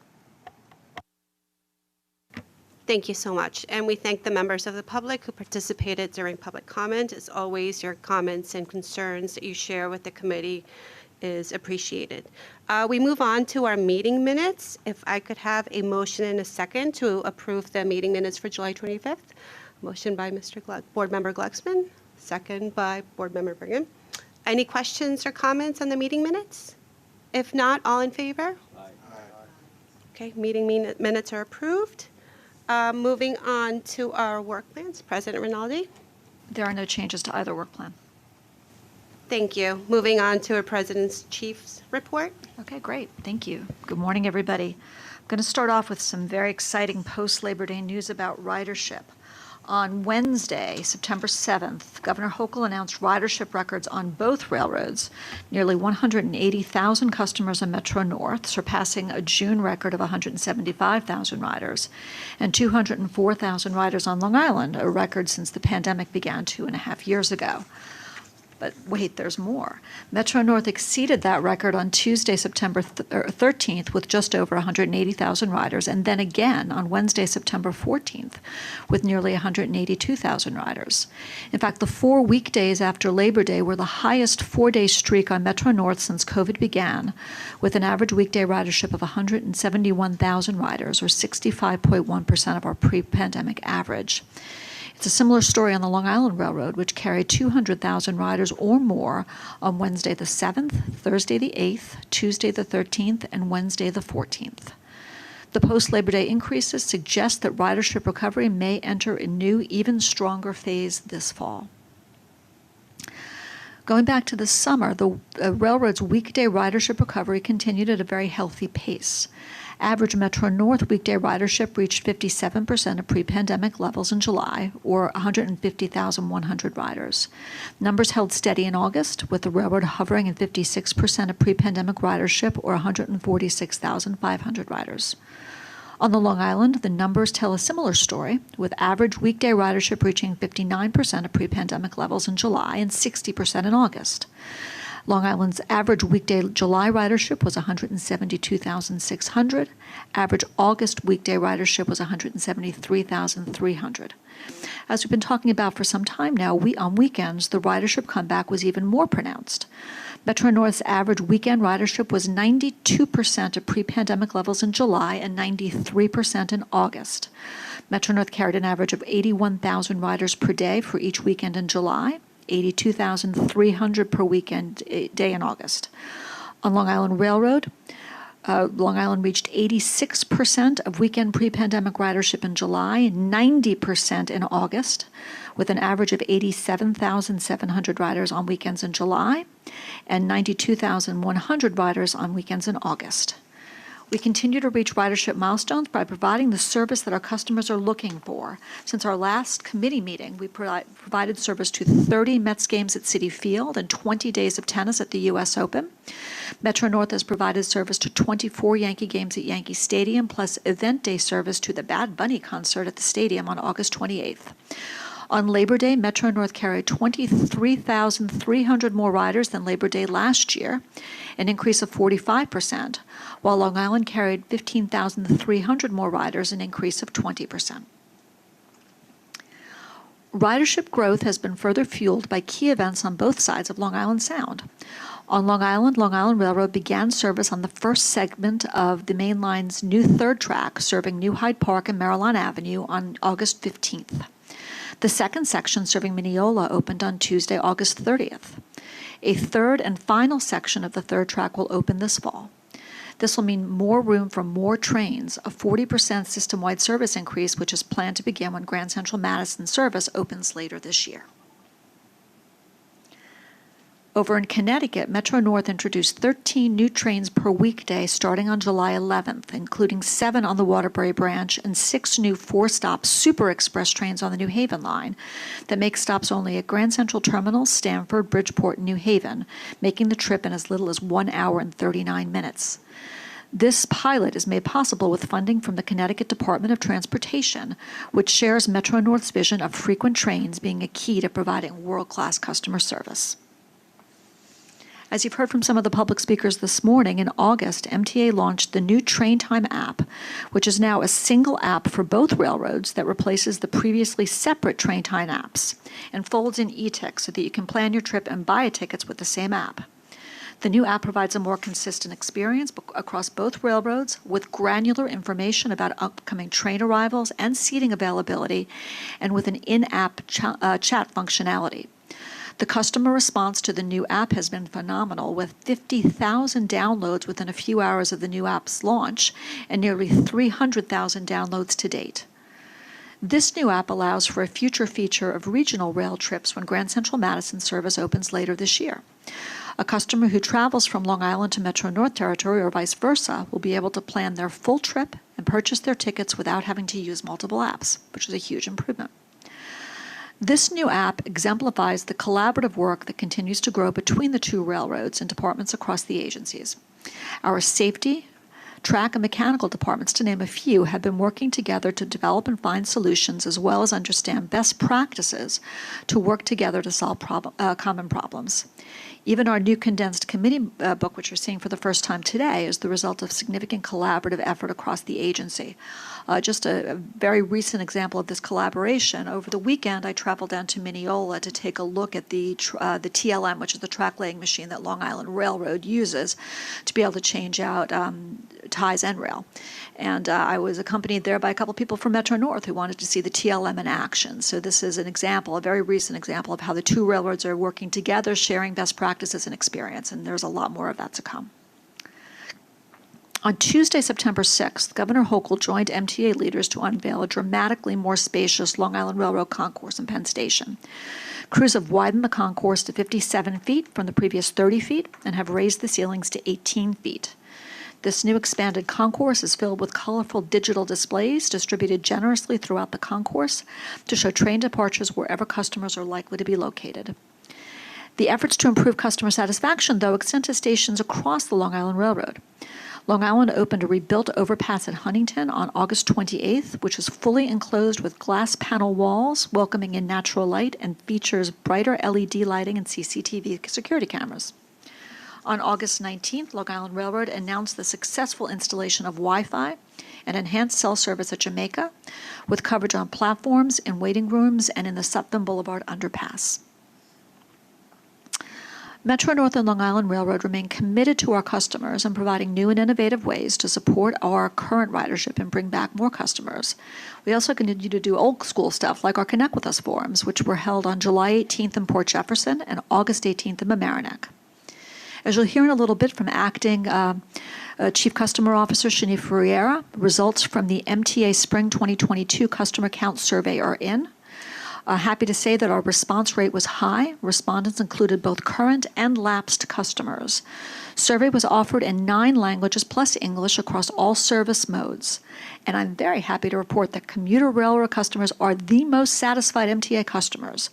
Thank you so much. And we thank the members of the public who participated during public comment. As always, your comments and concerns that you share with the committee is appreciated. We move on to our meeting minutes. If I could have a motion and a second to approve the meeting minutes for July 25th. Motion by Board Member Glucksman, second by Board Member Brigham. Any questions or comments on the meeting minutes? If not, all in favor? Aye. Okay, meeting minutes are approved. Moving on to our work plans. President Rinaldi. There are no changes to either work plan. Thank you. Moving on to our President's Chief's report. Okay, great. Thank you. Good morning, everybody. I'm going to start off with some very exciting post-Labor Day news about ridership. On Wednesday, September 7th, Governor Hochul announced ridership records on both railroads. Nearly 180,000 customers on Metro North, surpassing a June record of 175,000 riders, and 204,000 riders on Long Island, a record since the pandemic began 2.5 years ago. But wait, there's more. Metro North exceeded that record on Tuesday, September 13th, with just over 180,000 riders, and then again on Wednesday, September 14th, with nearly 182,000 riders. In fact, the 4 weekdays after Labor Day were the highest 4-day streak on Metro North since COVID began, with an average weekday ridership of 171,000 riders, or 65.1% of our pre-pandemic average. It's a similar story on the Long Island Railroad, which carried 200,000 riders or more on Wednesday the 7th, Thursday the 8th, Tuesday the 13th, and Wednesday the 14th. The post-Labor Day increases suggest that ridership recovery may enter a new, even stronger phase this fall. Going back to the summer, the railroad's weekday ridership recovery continued at a very healthy pace. Average Metro North weekday ridership reached 57% of pre-pandemic levels in July, or 150,100 riders. Numbers held steady in August, with the railroad hovering at 56% of pre-pandemic ridership, or 146,500 riders. On the Long Island, the numbers tell a similar story, with average weekday ridership reaching 59% of pre-pandemic levels in July and 60% in August. Long Island's average weekday July ridership was 172,600. Average August weekday ridership was 173,300. As we've been talking about for some time now, on weekends, the ridership comeback was even more pronounced. Metro North's average weekend ridership was 92% of pre-pandemic levels in July and 93% in August. Metro North carried an average of 81,000 riders per day for each weekend in July, 82,300 per weekend day in August. On Long Island Railroad, Long Island reached 86% of weekend pre-pandemic ridership in July, 90% in August, with an average of 87,700 riders on weekends in July and 92,100 riders on weekends in August. We continue to reach ridership milestones by providing the service that our customers are looking for. Since our last committee meeting, we provided service to 30 Mets games at Citi Field and 20 days of tennis at the U.S. Open. Metro North has provided service to 24 Yankee games at Yankee Stadium, plus event day service to the Bad Bunny concert at the stadium on August 28th. On Labor Day, Metro North carried 23,300 more riders than Labor Day last year, an increase of 45%, while Long Island carried 15,300 more riders, an increase of 20%. Ridership growth has been further fueled by key events on both sides of Long Island Sound. On Long Island Railroad began service on the first segment of the main line's new third track, serving New Hyde Park and Maryland Avenue on August 15th. The second section, serving Mineola, opened on Tuesday, August 30th. A third and final section of the third track will open this fall. This will mean more room for more trains, a 40% system-wide service increase, which is planned to begin when Grand Central Madison service opens later this year. Over in Connecticut, Metro North introduced 13 new trains per weekday starting on July 11th, including 7 on the Waterbury branch and 6 new 4-stop Super Express trains on the New Haven line that make stops only at Grand Central Terminal, Stamford, Bridgeport, and New Haven, making the trip in as little as 1 hour and 39 minutes. This pilot is made possible with funding from the Connecticut Department of Transportation, which shares Metro North's vision of frequent trains being a key to providing world-class customer service. As you've heard from some of the public speakers this morning, in August, MTA launched the new Train Time app, which is now a single app for both railroads that replaces the previously separate Train Time apps and folds in e-tickets so that you can plan your trip and buy tickets with the same app. The new app provides a more consistent experience across both railroads with granular information about upcoming train arrivals and seating availability, and with an in-app chat functionality. The customer response to the new app has been phenomenal, with 50,000 downloads within a few hours of the new app's launch and nearly 300,000 downloads to date. This new app allows for a future feature of regional rail trips when Grand Central Madison service opens later this year. A customer who travels from Long Island to Metro North Territory or vice versa will be able to plan their full trip and purchase their tickets without having to use multiple apps, which is a huge improvement. This new app exemplifies the collaborative work that continues to grow between the two railroads and departments across the agencies. Our safety, track, and mechanical departments, to name a few, have been working together to develop and find solutions as well as understand best practices to work together to solve common problems. Even our new condensed committee book, which you're seeing for the first time today, is the result of significant collaborative effort across the agency. Just a very recent example of this collaboration. Over the weekend, I traveled down to Mineola to take a look at the TLM, which is the track laying machine that Long Island Railroad uses to be able to change out ties and rail. And I was accompanied there by a couple people from Metro North who wanted to see the TLM in action. So this is an example, a very recent example of how the two railroads are working together, sharing best practices and experience, and there's a lot more of that to come. On Tuesday, September 6th, Governor Hochul joined MTA leaders to unveil a dramatically more spacious Long Island Railroad concourse in Penn Station. Crews have widened the concourse to 57 feet from the previous 30 feet and have raised the ceilings to 18 feet. This new expanded concourse is filled with colorful digital displays distributed generously throughout the concourse to show train departures wherever customers are likely to be located. The efforts to improve customer satisfaction, though, extend to stations across the Long Island Railroad. Long Island opened a rebuilt overpass at Huntington on August 28th, which is fully enclosed with glass panel walls, welcoming in natural light, and features brighter LED lighting and CCTV security cameras. On August 19th, Long Island Railroad announced the successful installation of Wi-Fi and enhanced cell service at Jamaica, with coverage on platforms, in waiting rooms, and in the Sutphin Boulevard underpass. Metro-North and Long Island Railroad remain committed to our customers and providing new and innovative ways to support our current ridership and bring back more customers. We also continue to do old school stuff like our Connect With Us forums, which were held on July 18th in Port Jefferson and August 18th in Mamaroneck. As you'll hear in a little bit from Acting Chief Customer Officer Shani Ferreira, results from the MTA Spring 2022 Customer Count Survey are in. Happy to say that our response rate was high. Respondents included both current and lapsed customers. Survey was offered in 9 languages plus English across all service modes. And I'm very happy to report that commuter railroad customers are the most satisfied MTA customers.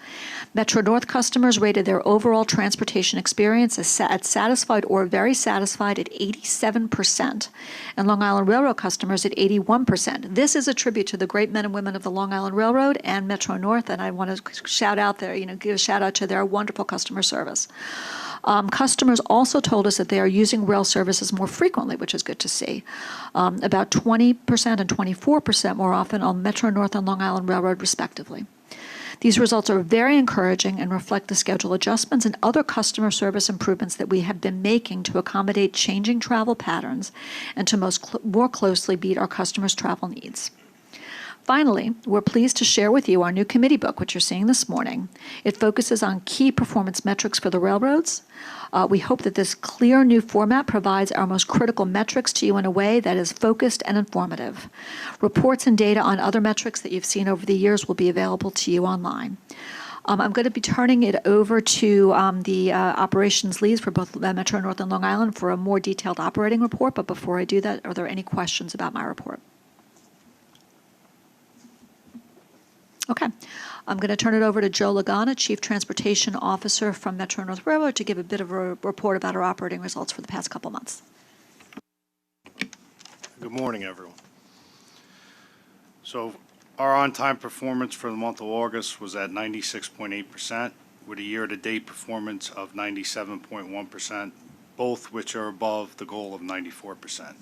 Metro-North customers rated their overall transportation experience as satisfied or very satisfied at 87%, and Long Island Railroad customers at 81%. This is a tribute to the great men and women of the Long Island Railroad and Metro-North, and I want to shout out there, give a shout out to their wonderful customer service. Customers also told us that they are using rail services more frequently, which is good to see. About 20% and 24% more often on Metro-North and Long Island Railroad, respectively. These results are very encouraging and reflect the schedule adjustments and other customer service improvements that we have been making to accommodate changing travel patterns and to more closely meet our customers' travel needs. Finally, we're pleased to share with you our new committee book, which you're seeing this morning. It focuses on key performance metrics for the railroads. We hope that this clear new format provides our most critical metrics to you in a way that is focused and informative. Reports and data on other metrics that you've seen over the years will be available to you online. I'm going to be turning it over to the operations leads for both Metro-North and Long Island for a more detailed operating report. But before I do that, are there any questions about my report? Okay. I'm going to turn it over to Joe Lagana, Chief Transportation Officer from Metro-North Railroad, to give a bit of a report about our operating results for the past couple months. Good morning, everyone. So our on-time performance for the month of August was at 96.8%, with a year-to-date performance of 97.1%, both which are above the goal of 94%.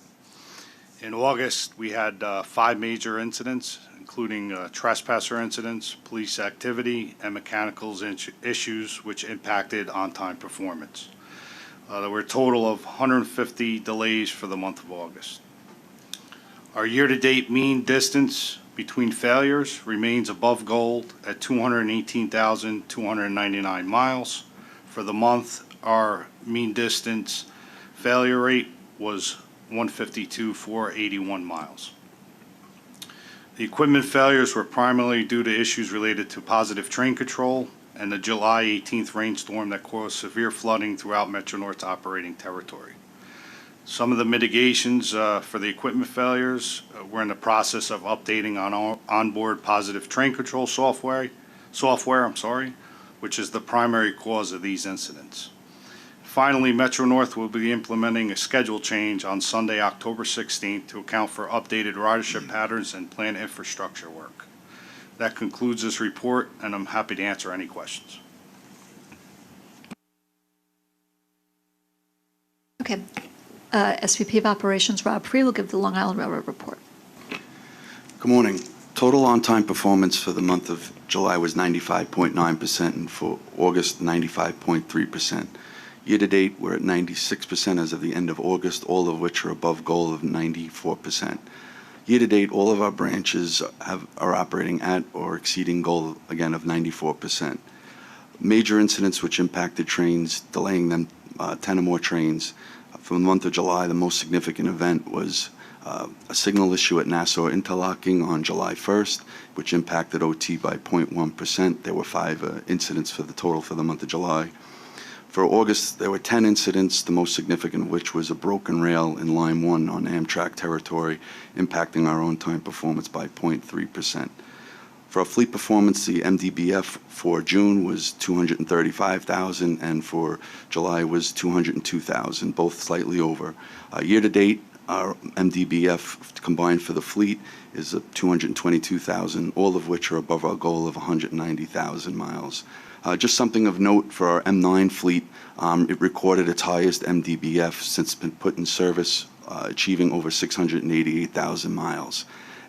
In August, we had 5 major incidents, including trespasser incidents, police activity, and mechanicals issues which impacted on-time performance. There were a total of 150 delays for the month of August. Our year-to-date mean distance between failures remains above goal at 218,299 miles. For the month, our mean distance failure rate was 152,481 miles. The equipment failures were primarily due to issues related to positive train control and the July 18th rainstorm that caused severe flooding throughout Metro-North's operating territory. Some of the mitigations for the equipment failures we're in the process of updating on onboard positive train control software, which is the primary cause of these incidents. Finally, Metro-North will be implementing a schedule change on Sunday, October 16th to account for updated ridership patterns and planned infrastructure work. That concludes this report, and I'm happy to answer any questions. Okay. SVP of Operations Rob Free will give the Long Island Railroad report. Good morning. Total on-time performance for the month of July was 95.9%, and for August, 95.3%. Year-to-date, we're at 96% as of the end of August, all of which are above goal of 94%. Year-to-date, all of our branches are operating at or exceeding goal, again, of 94%. Major incidents which impacted trains, delaying them 10 or more trains, For the month of July, the most significant event was a signal issue at Nassau Interlocking on July 1st, which impacted OT by 0.1%. There were 5 incidents for the total for the month of July. For August, there were 10 incidents, the most significant of which was a broken rail in Line 1 on Amtrak territory, impacting our on-time performance by 0.3%. For our fleet performance, the MDBF for June was 235,000, and for July was 202,000, both slightly over. Year-to-date, our MDBF combined for the fleet is 222,000, all of which are above our goal of 190,000 miles. Just something of note for our M9 fleet, it recorded its highest MDBF since it's been put in service, achieving over 688,000 miles.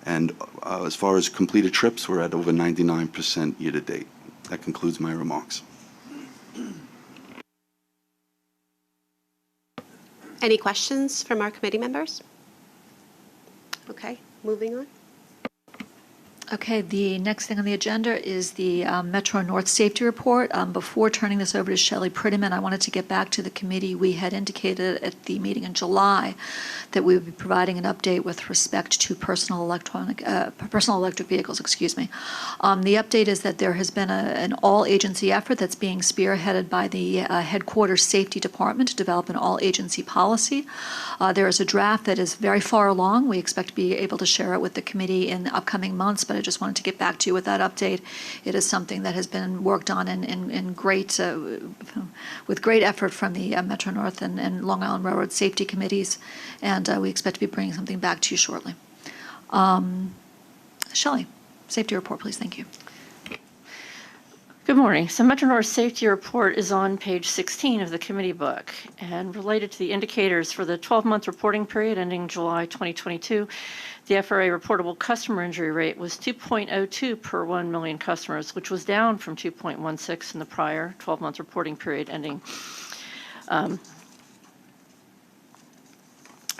And as far as completed trips, we're at over 99% year-to-date. That concludes my remarks. Any questions from our committee members? Okay, moving on. Okay, the next thing on the agenda is the Metro North Safety Report. Before turning this over to Shelley Prettyman, I wanted to get back to the committee. We had indicated at the meeting in July that we would be providing an update with respect to personal electric vehicles. The update is that there has been an all-agency effort that's being spearheaded by the headquarters safety department to develop an all-agency policy. There is a draft that is very far along. We expect to be able to share it with the committee in the upcoming months, but I just wanted to get back to you with that update. It is something that has been worked on in great, with great effort from the Metro North and Long Island Railroad safety committees, and we expect to be bringing something back to you shortly. Shelley, safety report, please. Thank you. Good morning. So Metro North Safety Report is on page 16 of the committee book, and related to the indicators for the 12-month reporting period ending July 2022, the FRA reportable customer injury rate was 2.02 per 1 million customers, which was down from 2.16 in the prior 12-month reporting period ending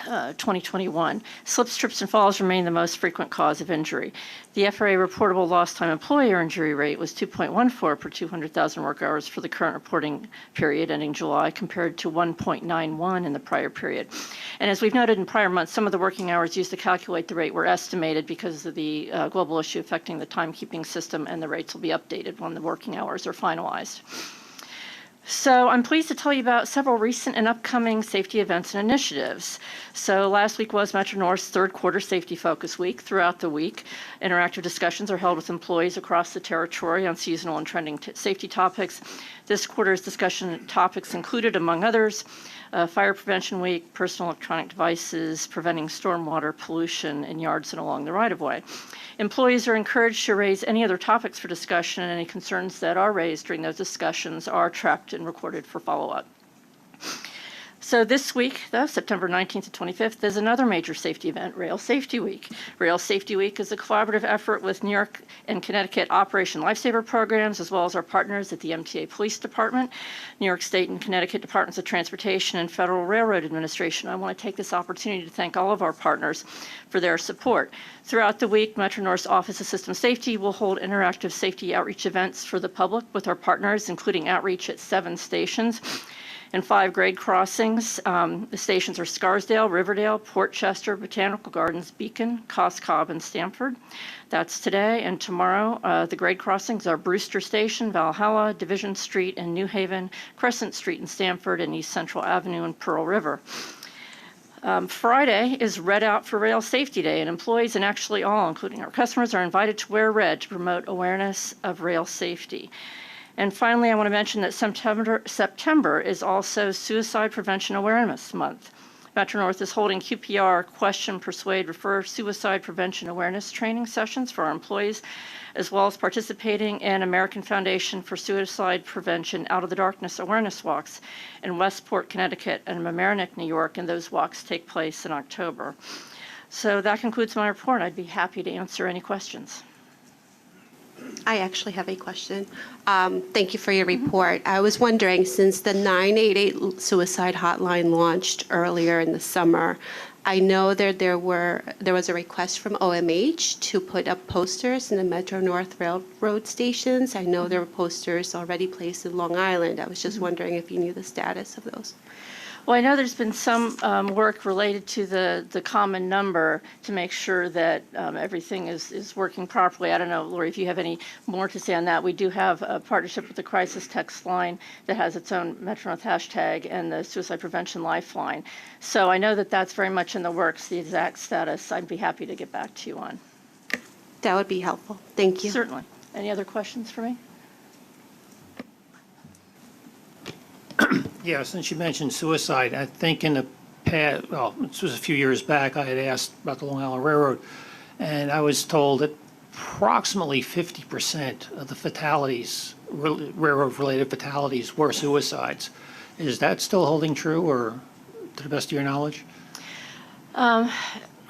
2021. Slips, trips, and falls remain the most frequent cause of injury. The FRA reportable lost time employer injury rate was 2.14 per 200,000 work hours for the current reporting period ending July, compared to 1.91 in the prior period. And as we've noted in prior months, some of the working hours used to calculate the rate were estimated because of the global issue affecting the timekeeping system, and the rates will be updated when the working hours are finalized. So I'm pleased to tell you about several recent and upcoming safety events and initiatives. So last week was Metro North's third quarter safety focus week. Throughout the week, interactive discussions are held with employees across the territory on seasonal and trending safety topics. This quarter's discussion topics included, among others, Fire Prevention Week, personal electronic devices, preventing stormwater pollution in yards and along the right-of-way. Employees are encouraged to raise any other topics for discussion, and any concerns that are raised during those discussions are tracked and recorded for follow-up. So this week, though, September 19th to 25th, there's another major safety event, Rail Safety Week. Rail Safety Week is a collaborative effort with New York and Connecticut Operation Lifesaver programs, as well as our partners at the Mta Police Report, New York State and Connecticut Departments of Transportation, and Federal Railroad Administration. I want to take this opportunity to thank all of our partners for their support. Throughout the week, Metro North's Office of System Safety will hold interactive safety outreach events for the public with our partners, including outreach at 7 stations and 5 grade crossings. The stations are Scarsdale, Riverdale, Port Chester, Botanical Gardens, Beacon, Coscob, and Stamford. That's today. And tomorrow, the grade crossings are Brewster Station, Valhalla, Division Street in New Haven, Crescent Street in Stamford, and East Central Avenue in Pearl River. Friday is Red Out for Rail Safety Day, and employees and actually all, including our customers, are invited to wear red to promote awareness of rail safety. And finally, I want to mention that September is also Suicide Prevention Awareness Month. Metro North is holding QPR Question, Persuade, Refer Suicide Prevention Awareness training sessions for our employees, as well as participating in American Foundation for Suicide Prevention Out of the Darkness Awareness Walks in Westport, Connecticut, and Mamaroneck, New York, and those walks take place in October. So that concludes my report. I'd be happy to answer any questions. I actually have a question. Thank you for your report. I was wondering, since the 988 suicide hotline launched earlier in the summer, I know that there was a request from OMH to put up posters in the Metro North Railroad stations. I know there were posters already placed in Long Island. I was just wondering if you knew the status of those. Well, I know there's been some work related to the common number to make sure that everything is working properly. I don't know, Lori, if you have any more to say on that. We do have a partnership with the Crisis Text Line that has its own Metro North hashtag and the Suicide Prevention Lifeline. So I know that that's very much in the works, the exact status. I'd be happy to get back to you on. That would be helpful. Thank you. Certainly. Any other questions for me? Yeah, since you mentioned suicide, I think in the past, well, this was a few years back, I had asked about the Long Island Railroad, and I was told that approximately 50% of the fatalities, railroad-related fatalities, were suicides. Is that still holding true, or to the best of your knowledge?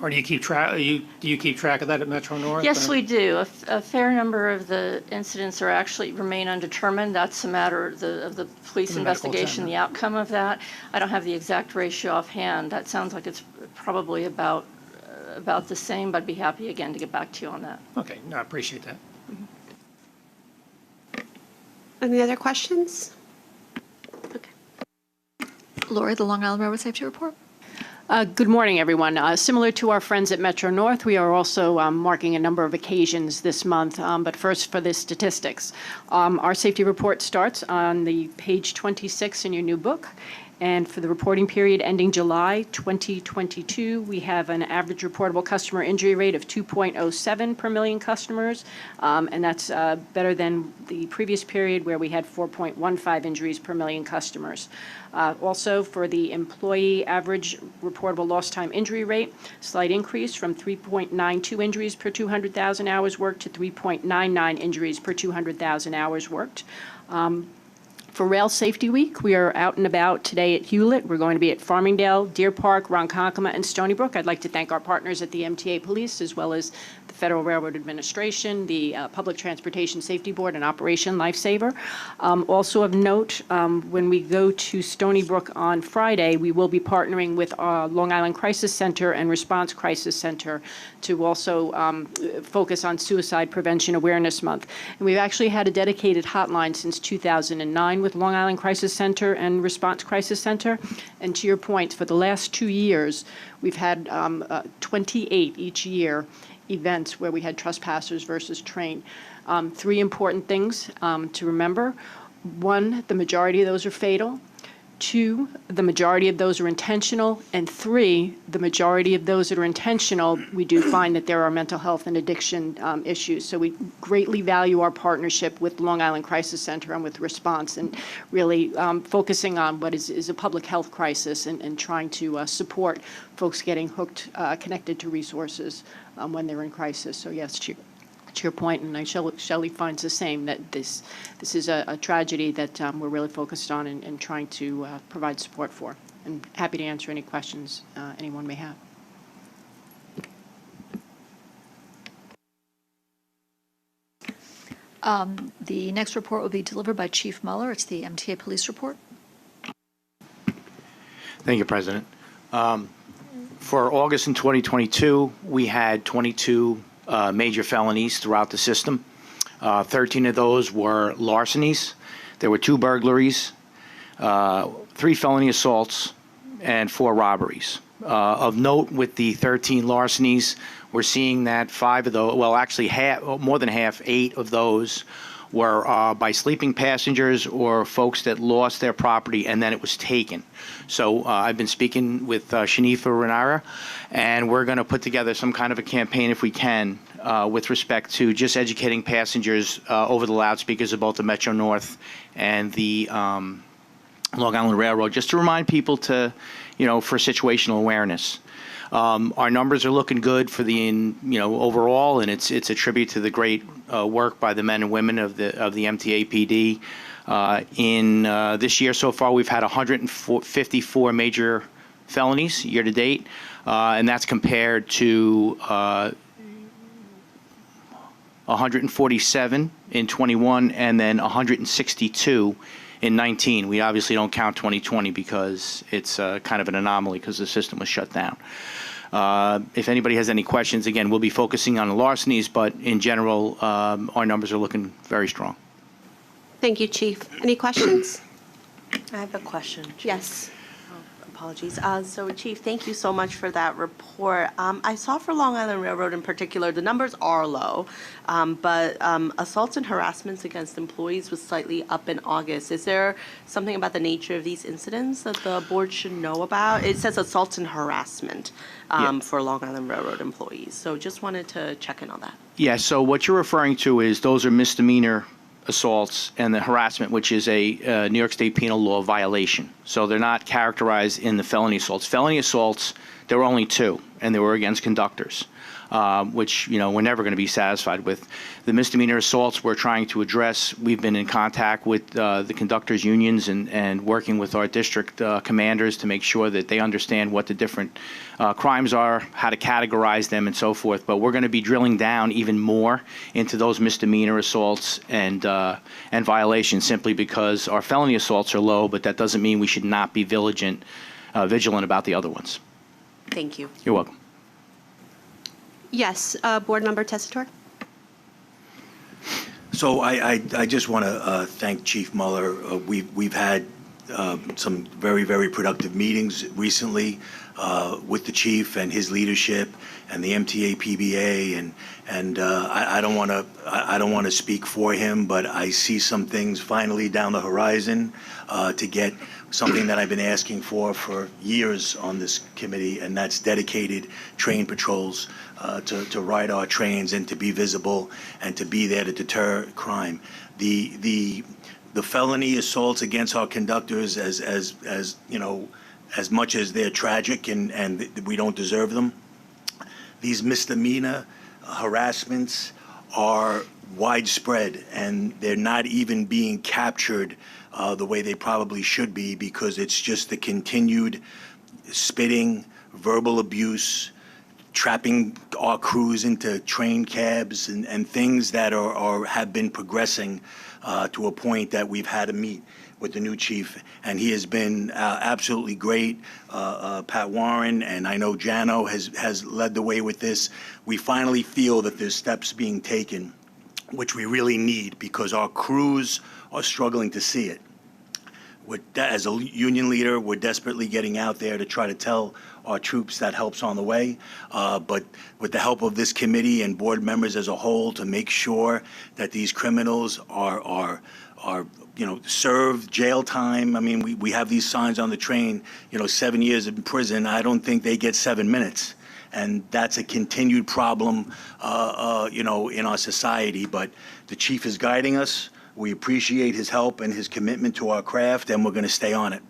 Or do you keep track? Do you keep track of that at Metro North? Yes, or? we do. A fair number of the incidents are actually remain undetermined. That's a matter of the police investigation, the outcome of that. I don't have the exact ratio offhand. That sounds like it's probably about the same, but I'd be happy again to get back to you on that. Okay, no, I appreciate that. Any other questions? Lori, the Long Island Railroad Safety Report. Good morning, everyone. Similar to our friends at Metro North, we are also marking a number of occasions this month. But first, for the statistics. Our safety report starts on the page 26 in your new book. And for the reporting period ending July 2022, we have an average reportable customer injury rate of 2.07 per million customers. And that's better than the previous period where we had 4.15 injuries per million customers. Also, for the employee average reportable lost time injury rate, slight increase from 3.92 injuries per 200,000 hours worked to 3.99 injuries per 200,000 hours worked. For Rail Safety Week, we are out and about today at Hewlett. We're going to be at Farmingdale, Deer Park, Ronkonkoma, and Stony Brook. I'd like to thank our partners at the MTA Police, as well as the Federal Railroad Administration, the Public Transportation Safety Board, and Operation Lifesaver. Also of note, when we go to Stony Brook on Friday, we will be partnering with Long Island Crisis Center and Response Crisis Center to also focus on Suicide Prevention Awareness Month. And we've actually had a dedicated hotline since 2009 with Long Island Crisis Center and Response Crisis Center. And to your point, for the last 2 years, we've had 28 each year events where we had trespassers versus train. 3 important things to remember. 1, the majority of those are fatal. 2, the majority of those are intentional. And 3, the majority of those that are intentional, we do find that there are mental health and addiction issues. So we greatly value our partnership with Long Island Crisis Center and with Response, and really focusing on what is a public health crisis and trying to support folks getting hooked, connected to resources when they're in crisis. So yes, to your point, and Shelley finds the same, that this is a tragedy that we're really focused on and trying to provide support for. And happy to answer any questions anyone may have. The next report will be delivered by Chief Muller. It's the MTA Police Report. Thank you, President. For August in 2022, we had 22 major felonies throughout the system. 13 of those were larcenies. There were 2 burglaries, 3 felony assaults, and 4 robberies. Of note, with the 13 larcenies, we're seeing that 5 of those, well, actually more than half, 8 of those were by sleeping passengers or folks that lost their property and then it was taken. So I've been speaking with Shanifa Renara, and we're going to put together some kind of a campaign, if we can, with respect to just educating passengers over the loudspeakers of both the Metro North and the Long Island Railroad, just to remind people to, for situational awareness. Our numbers are looking good for the, overall, and it's a tribute to the great work by the men and women of the MTA PD. In this year so far, we've had 154 major felonies year to date, and that's compared to 147 in 21 and then 162 in 19. We obviously don't count 2020 because it's kind of an anomaly because the system was shut down. If anybody has any questions, again, we'll be focusing on the larcenies, but in general, our numbers are looking very strong. Thank you, Chief. Any questions? I have a question. Yes. apologies. So Chief, thank you so much for that report. I saw for Long Island Railroad in particular, the numbers are low, but assaults and harassments against employees was slightly up in August. Is there something about the nature of these incidents that the board should know about? It says assaults and harassment for Long Island Railroad employees. So just wanted to check in on that. Yeah, so what you're referring to is those are misdemeanor assaults, and the harassment, which is a New York State penal law violation. So they're not characterized in the felony assaults. Felony assaults, there were only 2, and they were against conductors, which, we're never going to be satisfied with. The misdemeanor assaults we're trying to address. We've been in contact with the conductors' unions and working with our district commanders to make sure that they understand what the different crimes are, how to categorize them, and so forth. But we're going to be drilling down even more into those misdemeanor assaults and violations, simply because our felony assaults are low, but that doesn't mean we should not be vigilant about the other ones. Thank you. You're welcome. Yes, Board Member Tessitore. So I just want to thank Chief Mueller. We've had some very, very productive meetings recently with the chief and his leadership and the MTA PBA, and I don't want to speak for him, but I see some things finally down the horizon to get something that I've been asking for years on this committee, and that's dedicated train patrols to ride our trains and to be visible and to be there to deter crime. The felony assaults against our conductors, as you know, as much as they're tragic and we don't deserve them, these misdemeanor harassments are widespread, and they're not even being captured the way they probably should be, because it's just the continued spitting, verbal abuse, trapping our crews into train cabs and things that have been progressing to a point that we've had to meet with the new chief, and he has been absolutely great. Pat Warren, and I know Jano has led the way with this. We finally feel that there's steps being taken, which we really need, because our crews are struggling to see it. As a union leader, we're desperately getting out there to try to tell our troops that help's on the way, but with the help of this committee and board members as a whole, to make sure that these criminals are served jail time. I mean, we have these signs on the train, 7 years in prison. I don't think they get 7 minutes. And that's a continued problem, in our society. But the chief is guiding us. We appreciate his help and his commitment to our craft, and we're going to stay on it.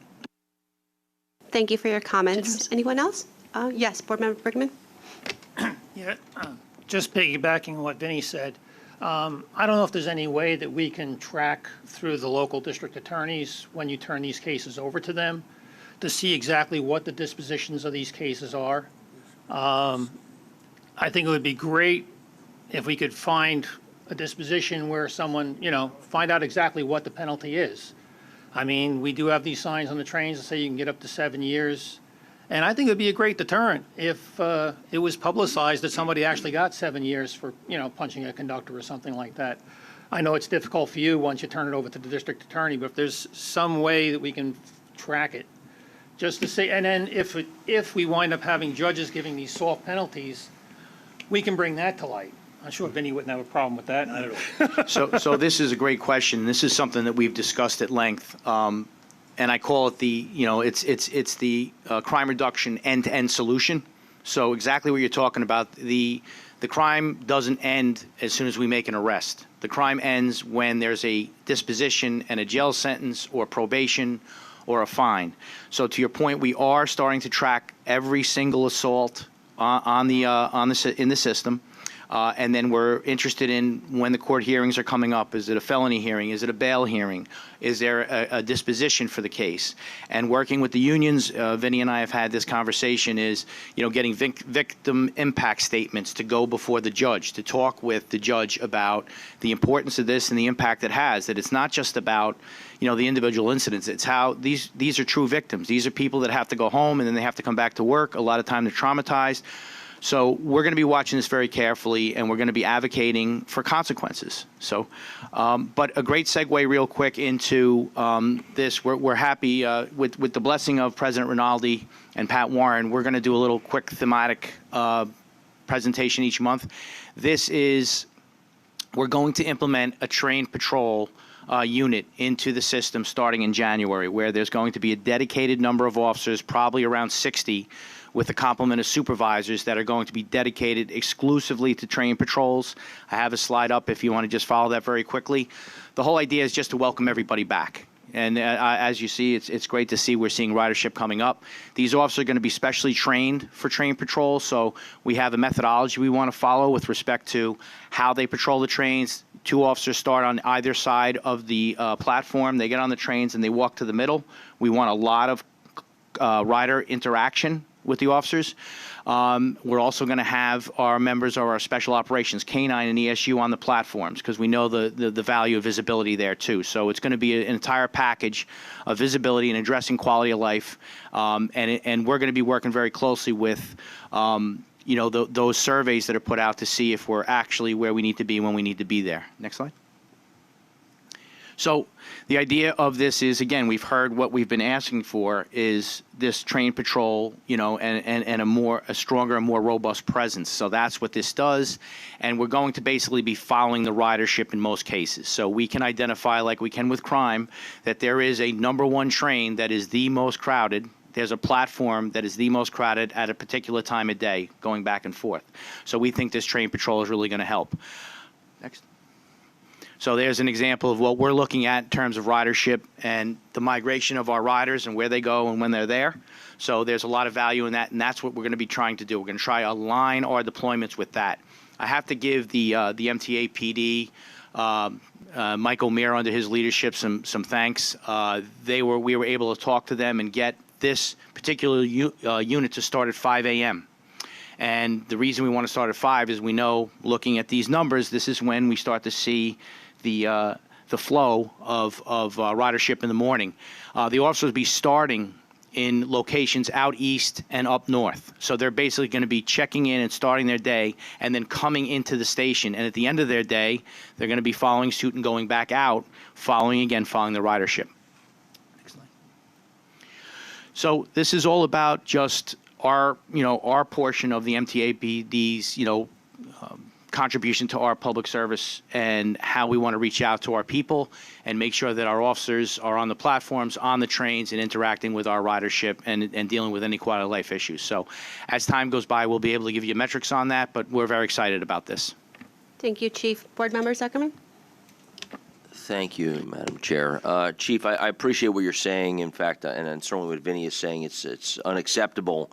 Thank you for your comments. Anyone else? Yes, Board Member Brickman. Yeah, just piggybacking on what Vinny said, I don't know if there's any way that we can track through the local district attorneys when you turn these cases over to them to see exactly what the dispositions of these cases are. I think it would be great if we could find a disposition where someone, find out exactly what the penalty is. I mean, we do have these signs on the trains that say you can get up to 7 years. And I think it would be a great deterrent if it was publicized that somebody actually got 7 years for, punching a conductor or something like that. I know it's difficult for you once you turn it over to the district attorney, but if there's some way that we can track it, just to say, and then if we wind up having judges giving these soft penalties, we can bring that to light. I'm sure Vinny wouldn't have a problem with that. I don't know. So this is a great question. This is something that we've discussed at length. And I call it it's the crime reduction end-to-end solution. So exactly what you're talking about, the crime doesn't end as soon as we make an arrest. The crime ends when there's a disposition and a jail sentence or probation or a fine. So to your point, we are starting to track every single assault in the system. And then we're interested in when the court hearings are coming up. Is it a felony hearing? Is it a bail hearing? Is there a disposition for the case? And working with the unions, Vinny and I have had this conversation, is getting victim impact statements to go before the judge, to talk with the judge about the importance of this and the impact it has, that it's not just about the individual incidents. It's how these are true victims. These are people that have to go home and then they have to come back to work. A lot of time they're traumatized. So we're going to be watching this very carefully, and we're going to be advocating for consequences. So, but a great segue real quick into this. We're happy with the blessing of President Rinaldi and Pat Warren. We're going to do a little quick thematic presentation each month. We're going to implement a trained patrol unit into the system starting in January, where there's going to be a dedicated number of officers, probably around 60, with a complement of supervisors that are going to be dedicated exclusively to train patrols. I have a slide up if you want to just follow that very quickly. The whole idea is just to welcome everybody back. And as you see, it's great to see we're seeing ridership coming up. These officers are going to be specially trained for train patrol, so we have a methodology we want to follow with respect to how they patrol the trains. 2 officers start on either side of the platform. They get on the trains and they walk to the middle. We want a lot of rider interaction with the officers. We're also going to have our members of our special operations, K-9 and ESU, on the platforms, because we know the value of visibility there too. So it's going to be an entire package of visibility and addressing quality of life, and we're going to be working very closely with those surveys that are put out to see if we're actually where we need to be when we need to be there. Next slide. So the idea of this is, again, we've heard what we've been asking for is this trained patrol, and a stronger and more robust presence. So that's what this does. And we're going to basically be following the ridership in most cases. So we can identify, like we can with crime, that there is a #1 train that is the most crowded. There's a platform that is the most crowded at a particular time of day, going back and forth. So we think this train patrol is really going to help. Next. So there's an example of what we're looking at in terms of ridership and the migration of our riders and where they go and when they're there. So there's a lot of value in that, and that's what we're going to be trying to do. We're going to try to align our deployments with that. I have to give the MTA PD, Mike O'Meara, under his leadership, some thanks. We were able to talk to them and get this particular unit to start at 5 a.m. And the reason we want to start at 5 is we know, looking at these numbers, this is when we start to see the flow of ridership in the morning. The officers will be starting in locations out east and up north. So they're basically going to be checking in and starting their day and then coming into the station. And at the end of their day, they're going to be following suit and going back out, following the ridership. Next slide. So this is all about just our portion of the MTAPD's, contribution to our public service and how we want to reach out to our people and make sure that our officers are on the platforms, on the trains, and interacting with our ridership and dealing with any quality of life issues. So as time goes by, we'll be able to give you metrics on that, but we're very excited about this. Thank you, Chief. Board Member Zuckerman? Thank you, Madam Chair. Chief, I appreciate what you're saying. In fact, and certainly what Vinny is saying, it's unacceptable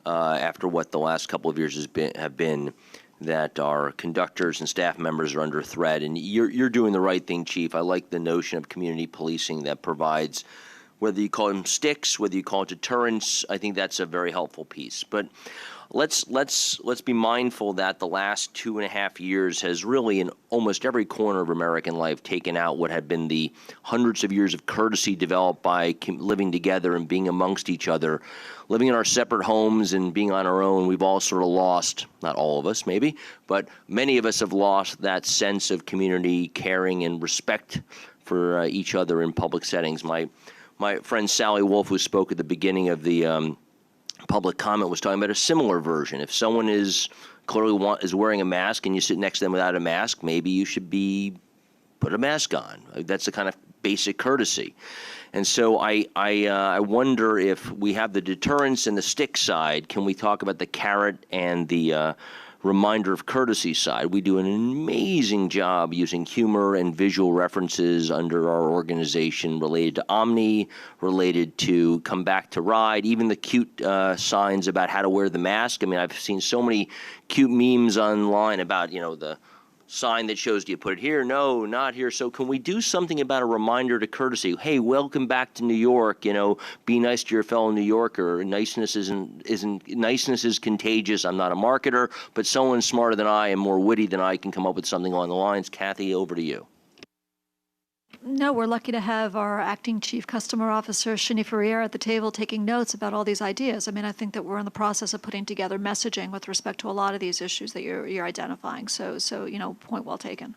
after what the last couple of years have been, that our conductors and staff members are under threat. And you're doing the right thing, Chief. I like the notion of community policing that provides, whether you call them sticks, whether you call it deterrence, I think that's a very helpful piece. But let's be mindful that the last 2.5 years has really, in almost every corner of American life, taken out what had been the hundreds of years of courtesy developed by living together and being amongst each other. Living in our separate homes and being on our own, we've all sort of lost, not all of us maybe, but many of us have lost that sense of community, caring, and respect for each other in public settings. My friend Sally Wolf, who spoke at the beginning of the public comment, was talking about a similar version. If someone is clearly is wearing a mask and you sit next to them without a mask, maybe you should put a mask on. That's the kind of basic courtesy. And so I wonder if we have the deterrence and the stick side, can we talk about the carrot and the reminder of courtesy side? We do an amazing job using humor and visual references under our organization related to Omni, related to Come Back to Ride, even the cute signs about how to wear the mask. I mean, I've seen so many cute memes online about, the sign that shows, do you put it here? No, not here. So can we do something about a reminder to courtesy? Hey, welcome back to New York. Be nice to your fellow New Yorker. Niceness is contagious. I'm not a marketer, but someone smarter than I and more witty than I can come up with something along the lines. Kathy, over to you. No, we're lucky to have our acting chief customer officer, Shani Ferrier, at the table taking notes about all these ideas. I mean, I think that we're in the process of putting together messaging with respect to a lot of these issues that you're identifying. So, point well taken.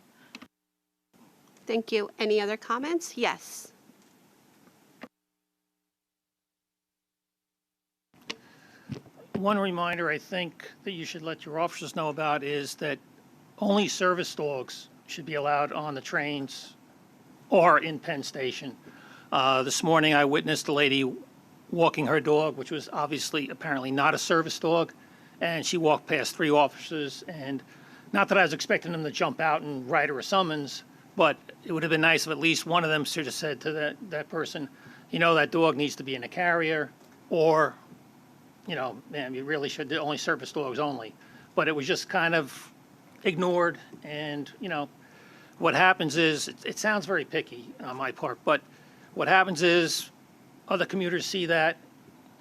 Thank you. Any other comments? Yes. One reminder I think that you should let your officers know about is that only service dogs should be allowed on the trains or in Penn Station. This morning I witnessed a lady walking her dog, which was apparently not a service dog, and she walked past 3 officers, and not that I was expecting them to jump out and write her a summons, but it would have been nice if at least one of them should have said to that person, that dog needs to be in a carrier, or, ma'am, you really should, only service dogs only. But it was just kind of ignored, and, what happens is, it sounds very picky on my part, but what happens is other commuters see that,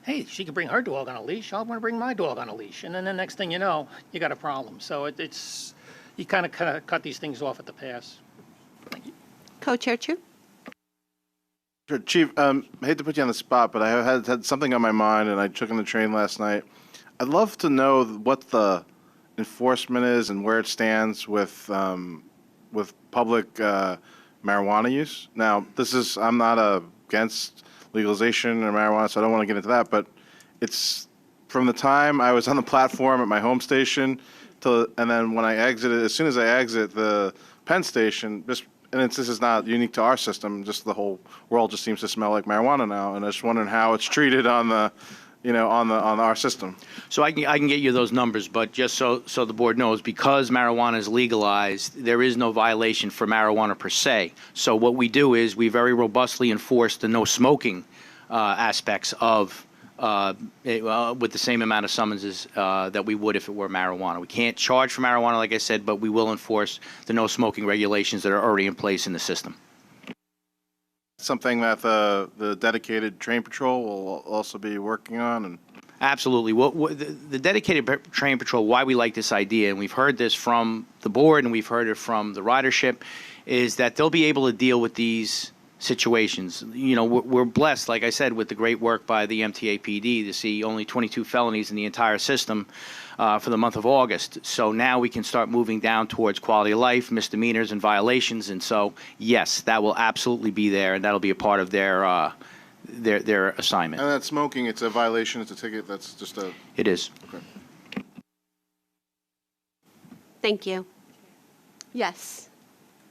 hey, she can bring her dog on a leash, I want to bring my dog on a leash. And then the next thing you know, you got a problem. So it's you kind of cut these things off at the pass. Thank you. Co-Chair Chu? Sure, Chief, I hate to put you on the spot, but I had something on my mind, and I took on the train last night. I'd love to know what the enforcement is and where it stands with public marijuana use. Now, I'm not against legalization of marijuana, so I don't want to get into that, but it's from the time I was on the platform at my home station and then when I exited, as soon as I exit the Penn Station, this is not unique to our system, just the whole world just seems to smell like marijuana now, and I'm just wondering how it's treated on our system. So I can get you those numbers, but just so the board knows, because marijuana is legalized, there is no violation for marijuana per se. So what we do is we very robustly enforce the no smoking aspects of with the same amount of summonses that we would if it were marijuana. We can't charge for marijuana, like I said, but we will enforce the no smoking regulations that are already in place in the system. Something that the dedicated train patrol will also be working on? And Absolutely. The dedicated train patrol, why we like this idea, and we've heard this from the board and we've heard it from the ridership, is that they'll be able to deal with these situations. We're blessed, like I said, with the great work by the MTA PD to see only 22 felonies in the entire system for the month of August. So now we can start moving down towards quality of life, misdemeanors, and violations. And so, yes, that will absolutely be there, and that'll be a part of their assignment. that smoking, it's a violation, it's a ticket, that's just a... It is. Okay. Thank you. Yes.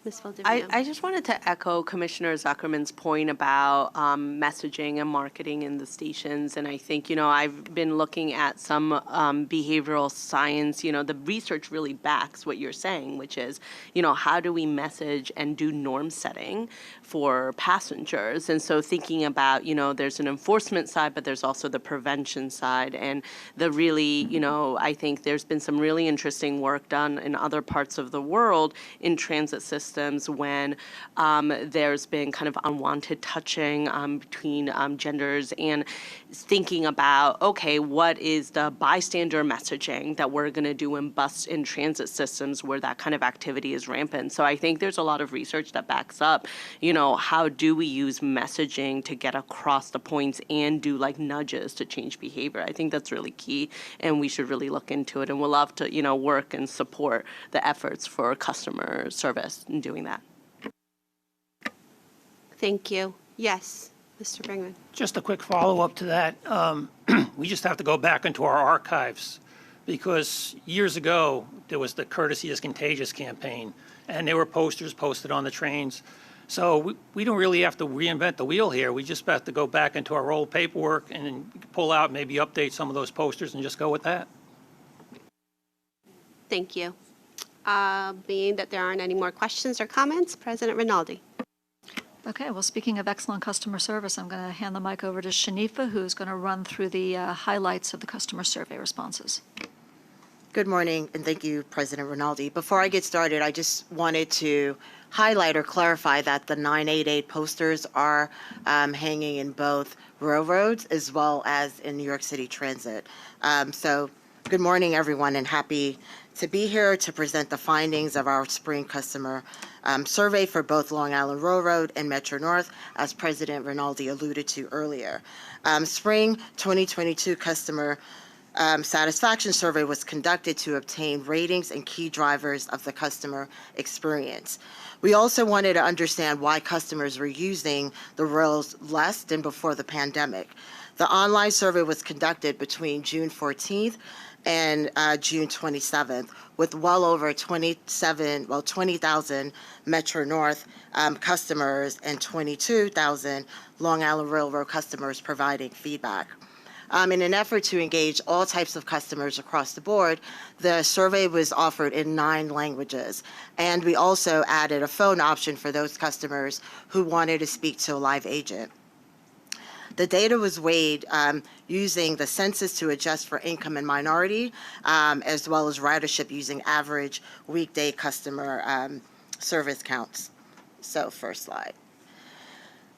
Ms. Valdivia. I just wanted to echo Commissioner Zuckerman's point about messaging and marketing in the stations. And I think, I've been looking at some behavioral science, the research really backs what you're saying, which is, how do we message and do norm setting for passengers? And so thinking about, there's an enforcement side, but there's also the prevention side. And the really, I think there's been some really interesting work done in other parts of the world in transit systems when there's been kind of unwanted touching between genders, and thinking about, okay, what is the bystander messaging that we're going to do in bus and transit systems where that kind of activity is rampant. So I think there's a lot of research that backs up, how do we use messaging to get across the points and do like nudges to change behavior. I think that's really key, and we should really look into it, and we'll love to, work and support the efforts for customer service in doing that. Thank you. Yes, Mr. Brinkman. Just a quick follow-up to that. We just have to go back into our archives, because years ago, there was the Courtesy is Contagious campaign, and there were posters posted on the trains. So we don't really have to reinvent the wheel here. We just have to go back into our old paperwork and pull out, maybe update some of those posters and just go with that. Thank you. Being that there aren't any more questions or comments, President Rinaldi. Okay, well, speaking of excellent customer service, I'm going to hand the mic over to Shanifa, who's going to run through the highlights of the customer survey responses. Good morning, and thank you, President Rinaldi. Before I get started, I just wanted to highlight or clarify that the 988 posters are hanging in both railroads as well as in New York City Transit. So Good morning, everyone, and happy to be here to present the findings of our spring customer survey for both Long Island Railroad and Metro North, as President Rinaldi alluded to earlier. Spring 2022 customer satisfaction survey was conducted to obtain ratings and key drivers of the customer experience. We also wanted to understand why customers were using the rails less than before the pandemic. The online survey was conducted between June 14th and June 27th, with well over 20,000 Metro North customers and 22,000 Long Island Railroad customers providing feedback. In an effort to engage all types of customers across the board, the survey was offered in 9 languages, and we also added a phone option for those customers who wanted to speak to a live agent. The data was weighed using the census to adjust for income and minority, as well as ridership using average weekday customer service counts. So first slide.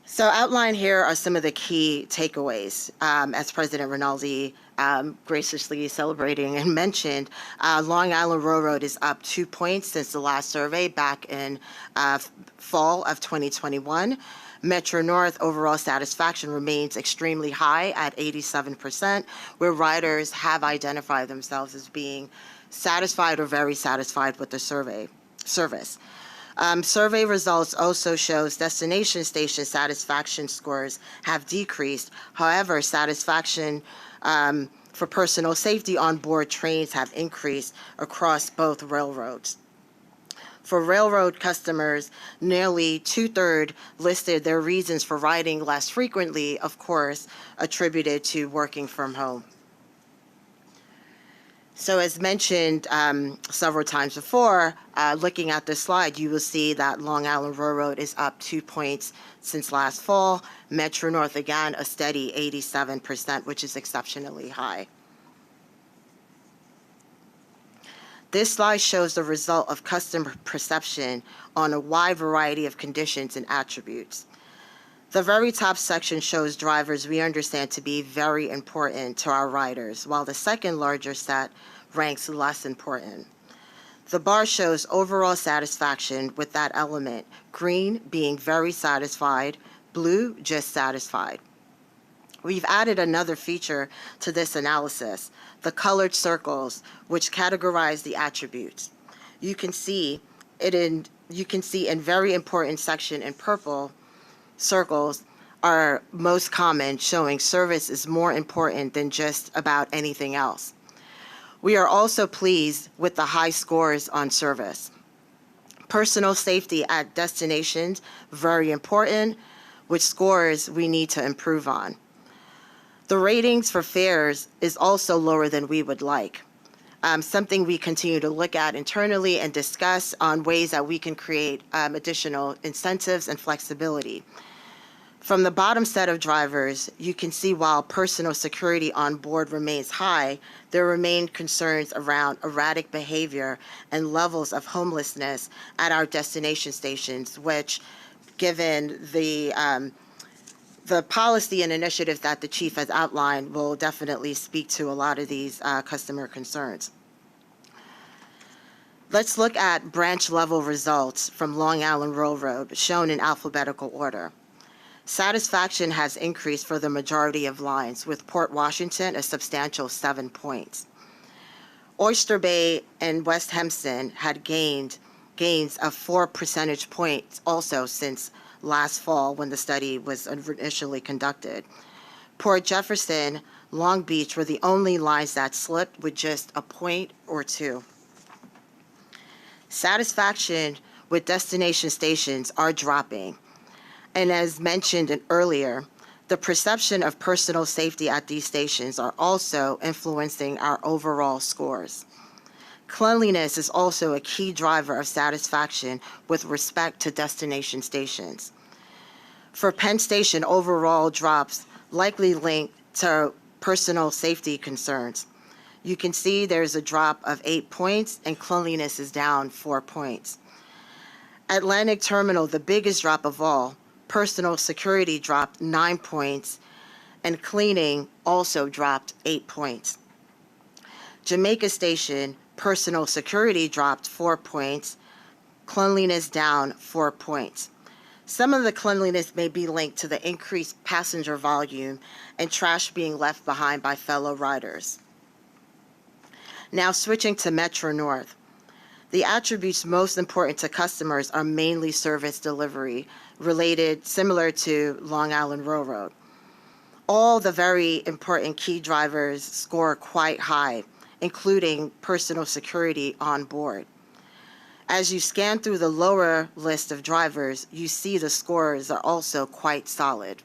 So outlined here are some of the key takeaways. As President Rinaldi graciously celebrating and mentioned, Long Island Railroad is up 2 points since the last survey back in fall of 2021. Metro North overall satisfaction remains extremely high at 87%, where riders have identified themselves as being satisfied or very satisfied with the service. Survey results also shows destination station satisfaction scores have decreased. However, satisfaction for personal safety on board trains have increased across both railroads. For railroad customers, nearly 2/3 listed their reasons for riding less frequently, of course, attributed to working from home. So as mentioned several times before, looking at this slide, you will see that Long Island Railroad is up 2 points since last fall. Metro North, again, a steady 87%, which is exceptionally high. This slide shows the result of customer perception on a wide variety of conditions and attributes. The very top section shows drivers we understand to be very important to our riders, while the second larger set ranks less important. The bar shows overall satisfaction with that element, green being very satisfied, blue just satisfied. We've added another feature to this analysis, the colored circles, which categorize the attributes. You can see in very important section in purple, circles are most common, showing service is more important than just about anything else. We are also pleased with the high scores on service. Personal safety at destinations, very important, which scores we need to improve on. The ratings for fares is also lower than we would like. Something we continue to look at internally and discuss on ways that we can create additional incentives and flexibility. From the bottom set of drivers, you can see while personal security on board remains high, there remain concerns around erratic behavior and levels of homelessness at our destination stations, which, given the policy and initiatives that the chief has outlined, will definitely speak to a lot of these customer concerns. Let's look at branch level results from Long Island Railroad, shown in alphabetical order. Satisfaction has increased for the majority of lines, with Port Washington a substantial 7 points. Oyster Bay and West Hempstead had gains of 4 percentage points also since last fall when the study was initially conducted. Port Jefferson, Long Beach were the only lines that slipped with just a point or 2. Satisfaction with destination stations are dropping. And as mentioned earlier, the perception of personal safety at these stations are also influencing our overall scores. Cleanliness is also a key driver of satisfaction with respect to destination stations. For Penn Station, overall drops likely linked to personal safety concerns. You can see there's a drop of 8 points and cleanliness is down 4 points. Atlantic Terminal, the biggest drop of all, personal security dropped 9 points and cleaning also dropped 8 points. Jamaica Station, personal security dropped 4 points, cleanliness down 4 points. Some of the cleanliness may be linked to the increased passenger volume and trash being left behind by fellow riders. Now switching to Metro North. The attributes most important to customers are mainly service delivery, related similar to Long Island Railroad. All the very important key drivers score quite high, including personal security on board. As you scan through the lower list of drivers, you see the scores are also quite solid.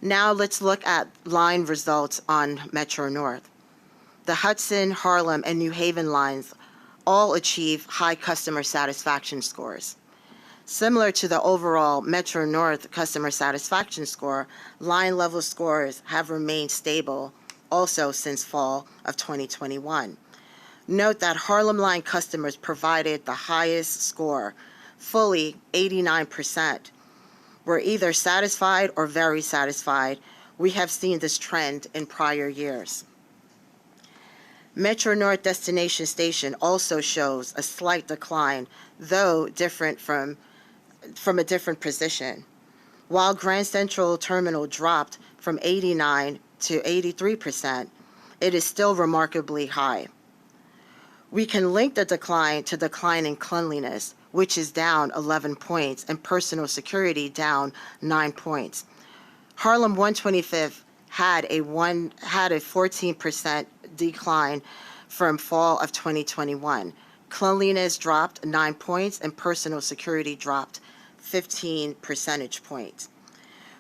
Now let's look at line results on Metro North. The Hudson, Harlem, and New Haven lines all achieve high customer satisfaction scores. Similar to the overall Metro North customer satisfaction score, line level scores have remained stable also since fall of 2021. Note that Harlem line customers provided the highest score, fully 89%. Were either satisfied or very satisfied. We have seen this trend in prior years. Metro North Destination Station also shows a slight decline, though different from a different position. While Grand Central Terminal dropped from 89 to 83%, it is still remarkably high. We can link the decline to decline in cleanliness, which is down 11 points, and personal security down 9 points. Harlem 125th had a 14% decline from fall of 2021. Cleanliness dropped 9 points, and personal security dropped 15 percentage points.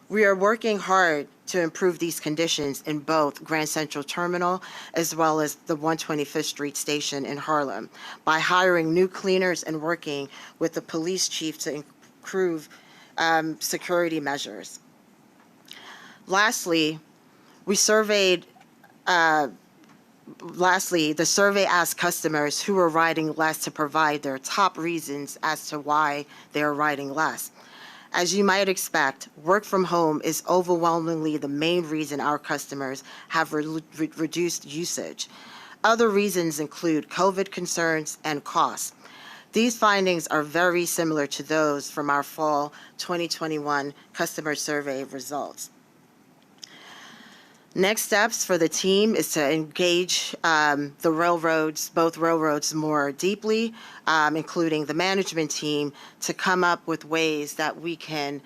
We are working hard to improve these conditions in both Grand Central Terminal as well as the 125th Street Station in Harlem by hiring new cleaners and working with the police chief to improve security measures. Lastly, the survey asked customers who are riding less to provide their top reasons as to why they are riding less. As you might expect, work from home is overwhelmingly the main reason our customers have reduced usage. Other reasons include COVID concerns and costs. These findings are very similar to those from our fall 2021 customer survey results. Next steps for the team is to engage the railroads, both railroads, more deeply, including the management team, to come up with ways and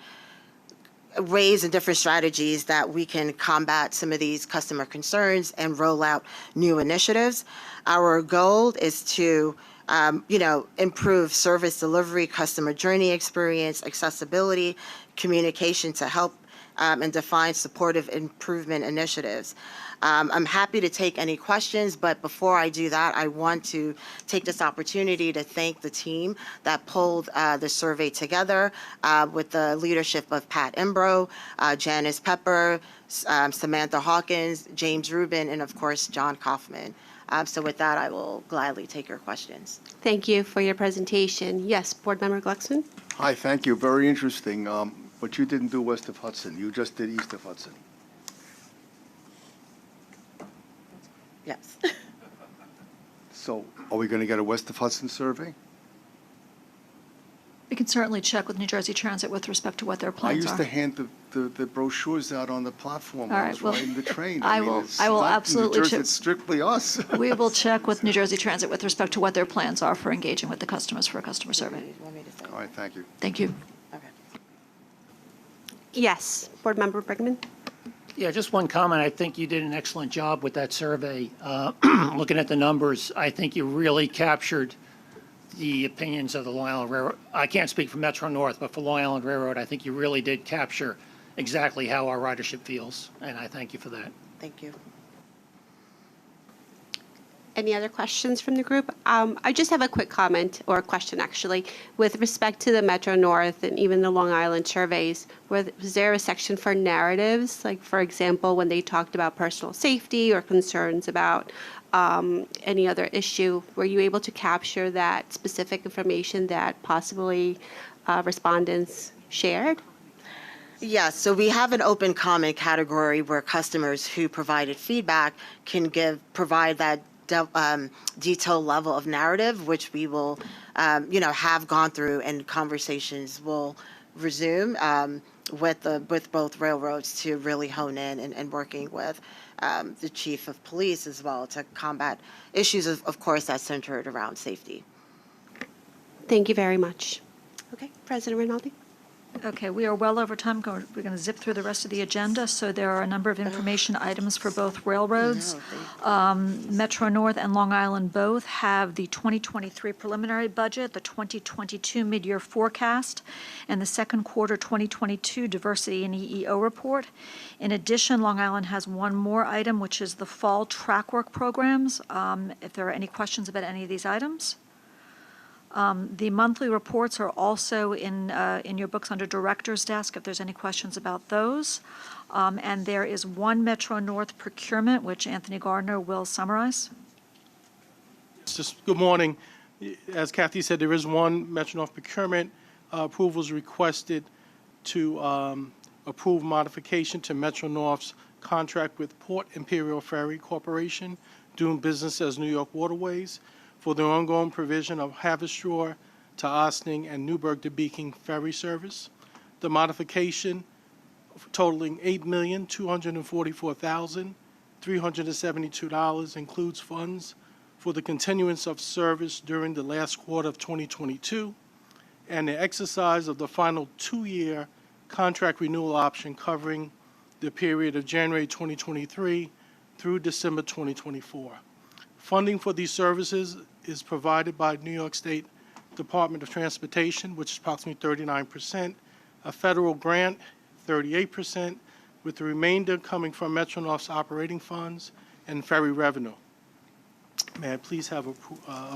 different strategies that we can combat some of these customer concerns and roll out new initiatives. Our goal is to improve service delivery, customer journey experience, accessibility, communication to help and define supportive improvement initiatives. I'm happy to take any questions, but before I do that, I want to take this opportunity to thank the team that pulled the survey together with the leadership of Pat Imbro, Janice Pepper, Samantha Hawkins, James Rubin, and of course, John Kaufman. So with that, I will gladly take your questions. Thank you for your presentation. Yes, Board Member Glucksman? Hi, thank you. Very interesting. But you didn't do west of Hudson. You just did east of Hudson. Yes. So are we going to get a west of Hudson survey? We can certainly check with New Jersey Transit with respect to what their I plans used are. to hand the brochures out on the platform All when I right, was well, riding the train. I mean, will- it's I will not New absolutely Jersey, check- It's strictly us. We will check with New Jersey Transit with respect to what their plans are for engaging with the customers for a customer survey. All right, thank you. Thank you. Yes, Board Member Brickman? Yeah, just one comment. I think you did an excellent job with that survey. Looking at the numbers, I think you really captured the opinions of the Long Island Railroad. I can't speak for Metro North, but for Long Island Railroad, I think you really did capture exactly how our ridership feels, and I thank you for that. Thank you. Any other questions from the group? I just have a quick comment, or a question actually, with respect to the Metro North and even the Long Island surveys. Was there a section for narratives? Like, for example, when they talked about personal safety or concerns about any other issue, were you able to capture that specific information that possibly respondents shared? Yes, so we have an open comment category where customers who provided feedback can provide that detailed level of narrative, which we will, have gone through, and conversations will resume with both railroads to really hone in and working with the chief of police as well to combat issues, of course, that's centered around safety. Thank you very much. Okay, President Rinaldi. Okay, we are well over time. We're going to zip through the rest of the agenda. So there are a number of information items for both railroads. Metro North and Long Island both have the 2023 preliminary budget, the 2022 mid-year forecast, and the second quarter 2022 diversity and EEO report. In addition, Long Island has one more item, which is the fall track work programs. If there are any questions about any of these items. The monthly reports are also in your books under Director's Desk, if there's any questions about those. And there is one Metro North procurement, which Anthony Gardner will summarize. Good morning. As Kathy said, there is one Metro North procurement. Approvals requested to approve modification to Metro North's contract with Port Imperial Ferry Corporation, doing business as New York Waterways, for the ongoing provision of Haverstraw to Ossining and Newburgh to Beacon ferry service. The modification totaling $8,244,372 includes funds for the continuance of service during the last quarter of 2022 and the exercise of the final 2-year contract renewal option covering the period of January 2023 through December 2024. Funding for these services is provided by New York State Department of Transportation, which is approximately 39%, a federal grant, 38%, with the remainder coming from Metro North's operating funds and ferry revenue. May I please have a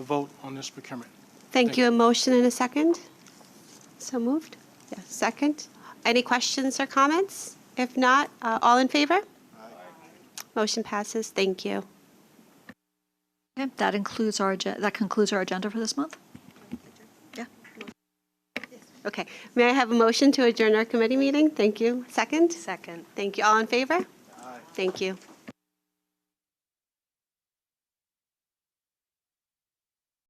vote on this procurement? Thank you. A motion and a second? So moved? Yes, second. Any questions or comments? If not, all in favor? Aye. Motion passes. Thank you. Okay, that concludes our agenda for this month. Yeah. Okay. May I have a motion to adjourn our committee meeting? Thank you. Second? Second. Thank you. All in favor? Aye. Thank you.